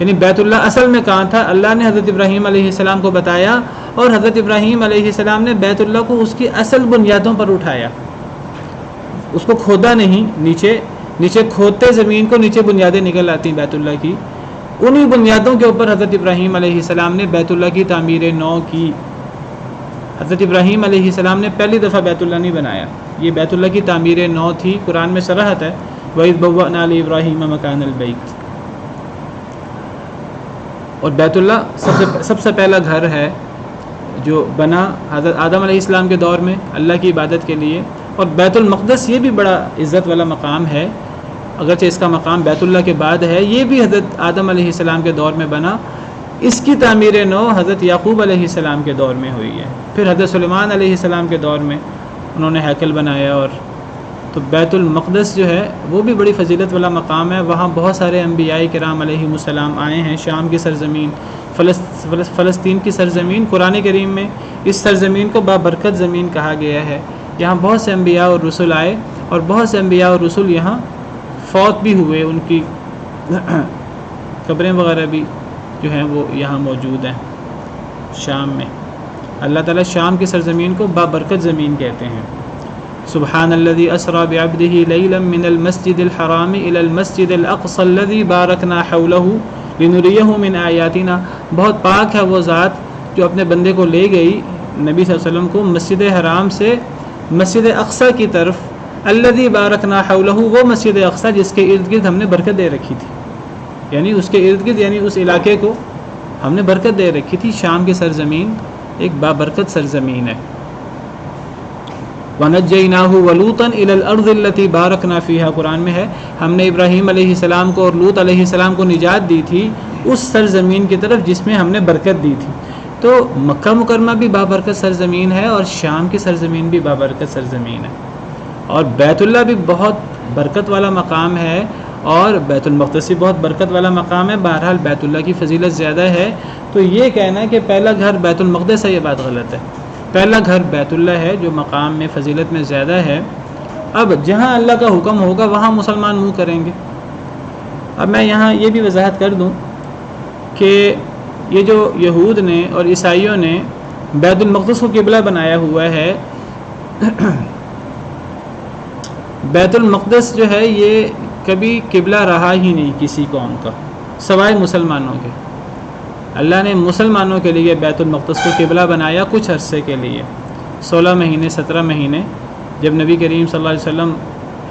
یعنی بیت اللہ اصل میں کہاں تھا اللہ نے حضرت ابراہیم علیہ السلام کو بتایا، اور حضرت ابراہیم علیہ السلام نے بیت اللہ کو اس کی اصل بنیادوں پر اٹھایا، اس کو کھودا نہیں، نیچے کھودتے زمین کو نیچے بنیادیں نکل آتی ہیں بیت اللہ کی، انہی بنیادوں کے اوپر حضرت ابراہیم علیہ السلام نے بیت اللہ کی تعمیر نو کی۔ حضرت ابراہیم علیہ السلام نے پہلی دفعہ بیت اللہ نہیں بنایا، یہ بیت اللہ کی تعمیر نو تھی، قرآن میں صراحت ہے وَإِذْ بَوَّأْنَا لِإِبْرَاهِيمَ مَكَانَ الْبَيْتِ۔ اور بیت اللہ سب سے پہلا گھر ہے جو بنا حضرت آدم علیہ السلام کے دور میں اللہ کی عبادت کے لیے، اور بیت المقدس یہ بھی بڑا عزت والا مقام ہے، اگرچہ اس کا مقام بیت اللہ کے بعد ہے، یہ بھی حضرت آدم علیہ السلام کے دور میں بنا، اس کی تعمیر نو حضرت یعقوب علیہ السلام کے دور میں ہوئی ہے، پھر حضرت سلیمان علیہ السلام کے دور میں انہوں نے ہیکل بنایا۔ اور تو بیت المقدس جو ہے وہ بھی بڑی فضیلت والا مقام ہے، وہاں بہت سارے انبیاء کرام علیہ السلام آئے ہیں، شام کی سرزمین، فلسطین کی سرزمین، قرآن کریم میں اس سرزمین کو بابرکت زمین کہا گیا ہے، یہاں بہت سے انبیاء اور رسول آئے اور بہت سے انبیاء اور رسول یہاں فوت بھی ہوئے، ان کی قبریں وغیرہ بھی جو ہیں وہ یہاں موجود ہیں شام میں۔ اللہ تعالیٰ شام کی سرزمین کو بابرکت زمین کہتے ہیں۔ سبحان الذی اسری بعبدہ لیلا من المسجد الحرام الی المسجد الاقصی الذی بارکنا حولہ لنریہ من آیاتنا، بہت پاک ہے وہ ذات جو اپنے بندے کو لے گئی نبی صلی اللہ علیہ وسلم کو مسجد حرام سے مسجد اقصی کی طرف، الذی بارکنا حولہ، وہ مسجد اقصی جس کے ارد گرد ہم نے برکت دے رکھی تھی، یعنی اس کے ارد گرد یعنی اس علاقے کو ہم نے برکت دے رکھی تھی۔ شام کی سرزمین ایک بابرکت سرزمین ہے۔ وَنَجَّيْنَاهُ وَلُوطًا إِلَى الْأَرْضِ الَّتِي بَارَكْنَا فِيهَا، قرآن میں ہے ہم نے ابراہیم علیہ السلام کو اور لوط علیہ السلام کو نجات دی تھی اس سرزمین کی طرف جس میں ہم نے برکت دی تھی۔ تو مکہ مکرمہ بھی بابرکت سرزمین ہے اور شام کی سرزمین بھی بابرکت سرزمین ہے، اور بیت اللہ بھی بہت برکت والا مقام ہے، اور بیت المقدس بھی بہت برکت والا مقام ہے۔ بہرحال بیت اللہ کی فضیلت زیادہ ہے، تو یہ کہنا کہ پہلا گھر بیت المقدس ہے یہ بات غلط ہے۔ پہلا گھر بیت اللہ ہے جو مقام میں فضیلت میں زیادہ ہے۔ اب جہاں اللہ کا حکم ہوگا وہاں مسلمان منہ کریں گے۔ اب میں یہاں یہ بھی وضاحت کر دوں کہ یہ جو یہود نے اور عیسائیوں نے بیت المقدس کو قبلہ بنایا ہوا ہے، بیت المقدس جو ہے یہ کبھی قبلہ رہا ہی نہیں کسی قوم کا سوائے مسلمانوں کے۔ اللہ نے مسلمانوں کے لیے بیت المقدس کو قبلہ بنایا کچھ عرصے کے لیے، 16 مہینے 17 مہینے، جب نبی کریم صلی اللہ علیہ وسلم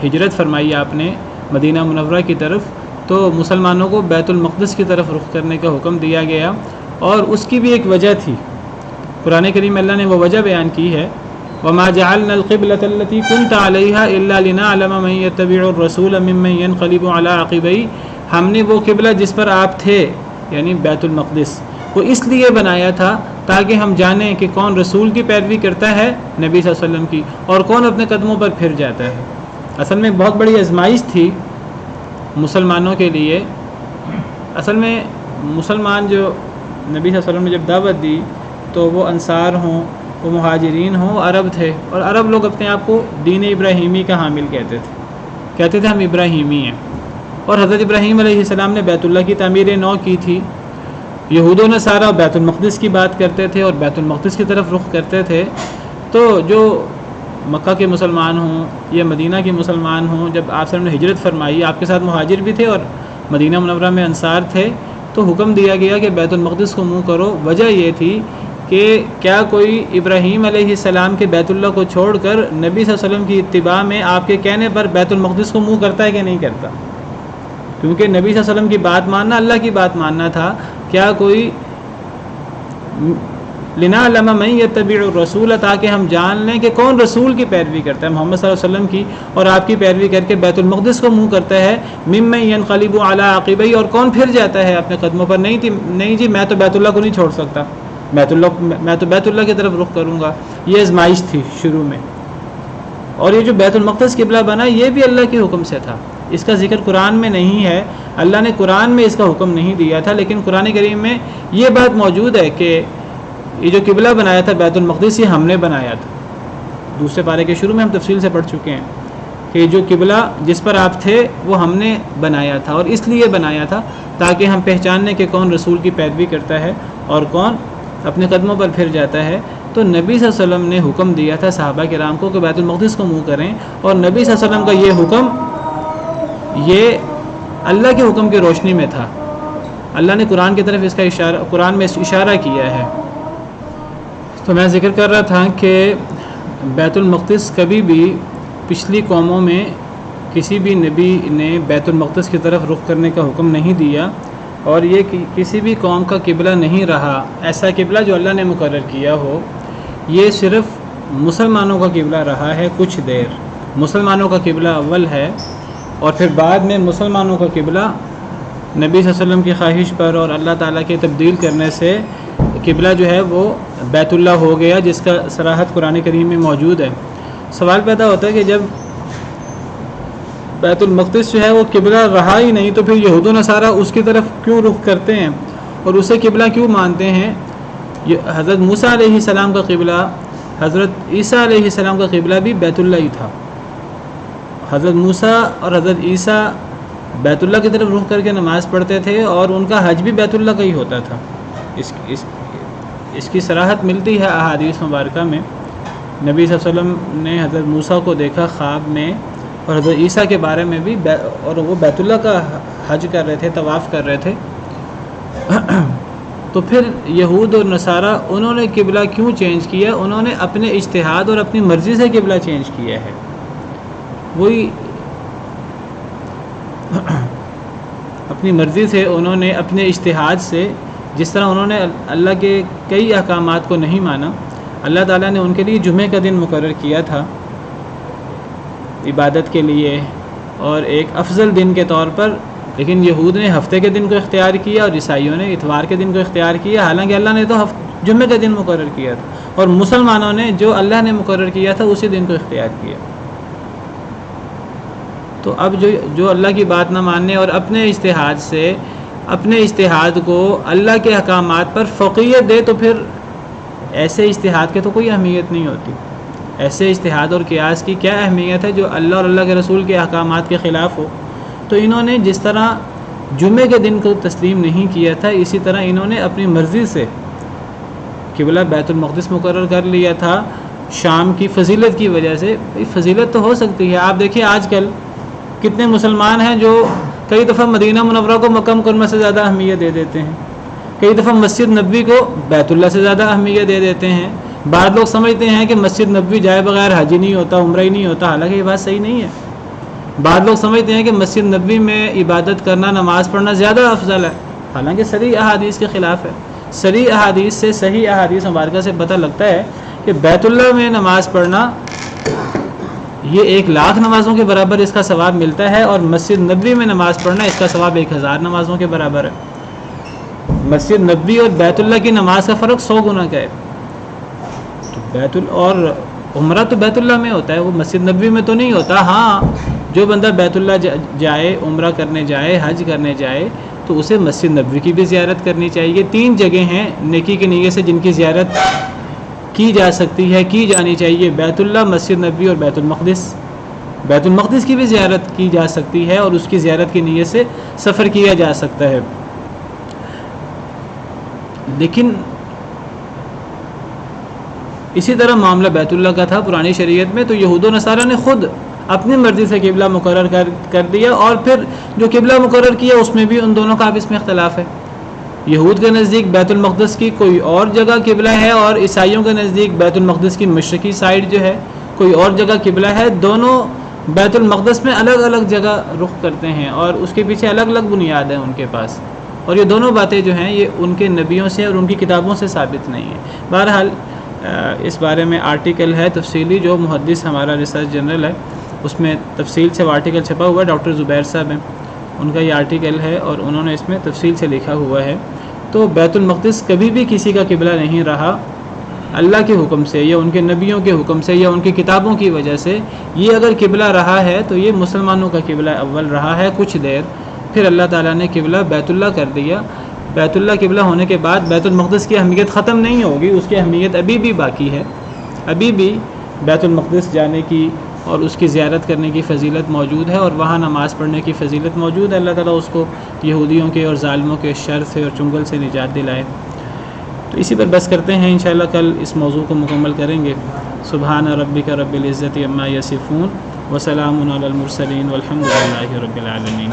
ہجرت فرمائی آپ نے مدینہ منورہ کی طرف، تو مسلمانوں کو بیت المقدس کی طرف رخ کرنے کا حکم دیا گیا، اور اس کی بھی ایک وجہ تھی۔ قرآن کریم میں اللہ نے وہ وجہ بیان کی ہے، وَمَا جَعَلْنَا الْقِبْلَةَ الَّتِي كُنْتَ عَلَيْهَا إِلَّا لِنَعْلَمَ مَن يَتَّبِعُ الرَّسُولَ مِمَّن يَنْقَلِبُ عَلَىٰ عَقِبَيْهِ، ہم نے وہ قبلہ جس پر آپ تھے یعنی بیت المقدس وہ اس لیے بنایا تھا تاکہ ہم جانیں کہ کون رسول کی پیروی کرتا ہے نبی صلی اللہ علیہ وسلم کی، اور کون اپنے قدموں پر پھر جاتا ہے۔ اصل میں بہت بڑی آزمائش تھی مسلمانوں کے لیے۔ اصل میں مسلمان جو نبی صلی اللہ علیہ وسلم نے جب دعوت دی تو وہ انصار ہوں، وہ مہاجرین ہوں، عرب تھے، اور عرب لوگ اپنے آپ کو دین ابراہیمی کا حامل کہتے تھے ہم ابراہیمی ہیں، اور حضرت ابراہیم علیہ السلام نے بیت اللہ کی تعمیر نو کی تھی۔ یہود و نصارہ بیت المقدس کی بات کرتے تھے اور بیت المقدس کی طرف رخ کرتے تھے۔ تو جو مکہ کے مسلمان ہوں یا مدینہ کے مسلمان ہوں، جب آپ صلی اللہ علیہ وسلم نے ہجرت فرمائی، آپ کے ساتھ مہاجر بھی تھے اور مدینہ منورہ میں انصار تھے، تو حکم دیا گیا کہ بیت المقدس کو منہ کرو۔ وجہ یہ تھی کہ کیا کوئی ابراہیم علیہ السلام کے بیت اللہ کو چھوڑ کر نبی صلی اللہ علیہ وسلم کی اتباع میں آپ کے کہنے پر بیت المقدس کو منہ کرتا ہے کہ نہیں کرتا؟ کیونکہ نبی صلی اللہ علیہ وسلم کی بات ماننا اللہ کی بات ماننا تھا۔ کیا کوئی لِنَعْلَمَ مَن يَتَّبِعُ الرَّسُولَ، تاکہ ہم جان لیں کہ کون رسول کی پیروی کرتا ہے، محمد صلی اللہ علیہ وسلم کی، اور آپ کی پیروی کر کے بیت المقدس کو منہ کرتا ہے، مِمَّن يَنْقَلِبُ عَلَىٰ عَقِبَيْهِ، اور کون پھر جاتا ہے اپنے قدموں پر۔ نہیں جی میں تو بیت اللہ کو نہیں چھوڑ سکتا، میں تو بیت اللہ کی طرف رخ کروں گا۔ یہ آزمائش تھی شروع میں، اور یہ جو بیت المقدس قبلہ بنا یہ بھی اللہ کے حکم سے تھا۔ اس کا ذکر قرآن میں نہیں ہے، اللہ نے قرآن میں اس کا حکم نہیں دیا تھا، لیکن قرآن کریم میں یہ بات موجود ہے کہ یہ جو قبلہ بنایا تھا بیت المقدس یہ ہم نے بنایا تھا۔ دوسرے پارے کے شروع میں ہم تفصیل سے پڑھ چکے ہیں کہ جو قبلہ جس پر آپ تھے وہ ہم نے بنایا تھا، اور اس لیے بنایا تھا تاکہ ہم پہچان لیں کہ کون رسول کی پیروی کرتا ہے اور کون اپنے قدموں پر پھر جاتا ہے۔ تو نبی صلی اللہ علیہ وسلم نے حکم دیا تھا صحابہ کرام کو کہ بیت المقدس کو منہ کریں، اور نبی صلی اللہ علیہ وسلم کا یہ حکم یہ اللہ کے حکم کی روشنی میں تھا۔ اللہ نے قرآن کی طرف اس کا قرآن میں اشارہ کیا ہے۔ تو میں ذکر کر رہا تھا کہ بیت المقدس کبھی بھی پچھلی قوموں میں کسی بھی نبی نے بیت المقدس کی طرف رخ کرنے کا حکم نہیں دیا، اور یہ کسی بھی قوم کا قبلہ نہیں رہا، ایسا قبلہ جو اللہ نے مقرر کیا ہو۔ یہ صرف مسلمانوں کا قبلہ رہا ہے کچھ دیر، مسلمانوں کا قبلہ اول ہے، اور پھر بعد میں مسلمانوں کا قبلہ نبی صلی اللہ علیہ وسلم کی خواہش پر اور اللہ تعالیٰ کے تبدیل کرنے سے قبلہ جو ہے وہ بیت اللہ ہو گیا، جس کا صراحت قرآن کریم میں موجود ہے۔ سوال پیدا ہوتا ہے کہ جب بیت المقدس جو ہے وہ قبلہ رہا ہی نہیں تو پھر یہود و نصارہ اس کی طرف کیوں رخ کرتے ہیں اور اسے قبلہ کیوں مانتے ہیں؟ حضرت موسیٰ علیہ السلام کا قبلہ، حضرت عیسیٰ علیہ السلام کا قبلہ بھی بیت اللہ ہی تھا، حضرت موسیٰ اور حضرت عیسیٰ بیت اللہ کی طرف رخ کر کے نماز پڑھتے تھے اور ان کا حج بھی بیت اللہ کا ہی ہوتا تھا۔ اس کی صراحت ملتی ہے احادیث مبارکہ میں۔ نبی صلی اللہ علیہ وسلم نے حضرت موسیٰ کو دیکھا خواب میں، اور حضرت عیسیٰ کے بارے میں بھی، اور وہ بیت اللہ کا حج کر رہے تھے، طواف کر رہے تھے۔ تو پھر یہود اور نصارہ انہوں نے قبلہ کیوں چینج کیا؟ انہوں نے اپنے اجتہاد اور اپنی مرضی سے قبلہ چینج کیا ہے۔ وہی اپنی مرضی سے انہوں نے اپنے اجتہاد سے، جس طرح انہوں نے اللہ کے کئی احکامات کو نہیں مانا۔ اللہ تعالیٰ نے ان کے لیے جمعہ کا دن مقرر کیا تھا عبادت کے لیے اور ایک افضل دن کے طور پر، لیکن یہود نے ہفتے کے دن کو اختیار کیا اور عیسائیوں نے اتوار کے دن کو اختیار کیا، حالانکہ اللہ نے تو جمعہ کا دن مقرر کیا تھا، اور مسلمانوں نے جو اللہ نے مقرر کیا تھا اسی دن کو اختیار کیا۔ تو اب جو اللہ کی بات نہ ماننے اور اپنے اجتہاد سے، اپنے اجتہاد کو اللہ کے احکامات پر فوقیت دے، تو پھر ایسے اجتہاد کے تو کوئی اہمیت نہیں ہوتی۔ ایسے اجتہاد اور قیاس کی کیا اہمیت ہے جو اللہ اور اللہ کے رسول کے احکامات کے خلاف ہو؟ تو انہوں نے جس طرح جمعے کے دن کو تسلیم نہیں کیا تھا، اسی طرح انہوں نے اپنی مرضی سے قبلہ بیت المقدس مقرر کر لیا تھا شام کی فضیلت کی وجہ سے۔ فضیلت تو ہو سکتی ہے، آپ دیکھیں آج کل کتنے مسلمان ہیں جو کئی دفعہ مدینہ منورہ کو مکہ مکرمہ سے زیادہ اہمیت دے دیتے ہیں، کئی دفعہ مسجد نبوی کو بیت اللہ سے زیادہ اہمیت دے دیتے ہیں۔ بعض لوگ سمجھتے ہیں کہ مسجد نبوی جائے بغیر حج ہی نہیں ہوتا، عمرہ ہی نہیں ہوتا، حالانکہ یہ بات صحیح نہیں ہے۔ بعض لوگ سمجھتے ہیں کہ مسجد نبوی میں عبادت کرنا، نماز پڑھنا زیادہ افضل ہے، حالانکہ صریح احادیث کے خلاف ہے۔ صریح احادیث سے، صحیح احادیث مبارکہ سے پتہ لگتا ہے کہ بیت اللہ میں نماز پڑھنا یہ 1,00,000 نمازوں کے برابر اس کا ثواب ملتا ہے، اور مسجد نبوی میں نماز پڑھنا اس کا ثواب 1,000 نمازوں کے برابر ہے۔ مسجد نبوی اور بیت اللہ کی نماز کا فرق 100 گنا کا ہے۔ تو اور عمرہ تو بیت اللہ میں ہوتا ہے، وہ مسجد نبوی میں تو نہیں ہوتا۔ ہاں، جو بندہ بیت اللہ جائے، عمرہ کرنے جائے، حج کرنے جائے، تو اسے مسجد نبوی کی بھی زیارت کرنی چاہیے۔ 3 جگہ ہیں نیکی کی نیت سے جن کی زیارت کی جا سکتی ہے، کی جانی چاہیے: بیت اللہ، مسجد نبوی اور بیت المقدس۔ بیت المقدس کی بھی زیارت کی جا سکتی ہے اور اس کی زیارت کی نیت سے سفر کیا جا سکتا ہے۔ لیکن اسی طرح معاملہ بیت اللہ کا تھا پرانی شریعت میں، تو یہود و نصارہ نے خود اپنی مرضی سے قبلہ مقرر کر دیا، اور پھر جو قبلہ مقرر کیا اس میں بھی ان دونوں کا آپس میں اختلاف ہے۔ یہود کے نزدیک بیت المقدس کی کوئی اور جگہ قبلہ ہے، اور عیسائیوں کے نزدیک بیت المقدس کی مشرقی سائڈ جو ہے کوئی اور جگہ قبلہ ہے۔ دونوں بیت المقدس میں الگ الگ جگہ رخ کرتے ہیں، اور اس کے پیچھے الگ الگ بنیاد ہے ان کے پاس، اور یہ دونوں باتیں جو ہیں یہ ان کے نبیوں سے اور ان کی کتابوں سے ثابت نہیں ہیں۔ بہرحال اس بارے میں آرٹیکل ہے تفصیلی، جو محدث ہمارا ریسرچ جنرل ہے اس میں تفصیل سے وہ آرٹیکل چھپا ہوا ہے، ڈاکٹر زبیر صاحب ہیں، ان کا یہ آرٹیکل ہے اور انہوں نے اس میں تفصیل سے لکھا ہوا ہے۔ تو بیت المقدس کبھی بھی کسی کا قبلہ نہیں رہا اللہ کے حکم سے، یا ان کے نبیوں کے حکم سے، یا ان کی کتابوں کی وجہ سے۔ یہ اگر قبلہ رہا ہے تو یہ مسلمانوں کا قبلہ اول رہا ہے کچھ دیر، پھر اللہ تعالیٰ نے قبلہ بیت اللہ کر دیا۔ بیت اللہ قبلہ ہونے کے بعد بیت المقدس کی اہمیت ختم نہیں ہوگی، اس کی اہمیت ابھی بھی باقی ہے، ابھی بھی بیت المقدس جانے کی اور اس کی زیارت کرنے کی فضیلت موجود ہے، اور وہاں نماز پڑھنے کی فضیلت موجود ہے۔ اللہ تعالیٰ اس کو یہودیوں کے اور ظالموں کے شر سے اور چنگل سے نجات دلائے۔ تو اسی پر بس کرتے ہیں، انشاءاللہ کل اس موضوع کو مکمل کریں گے۔ سبحان ربک رب العزت عما یصفون وسلام علی المرسلین والحمد للہ رب العالمین۔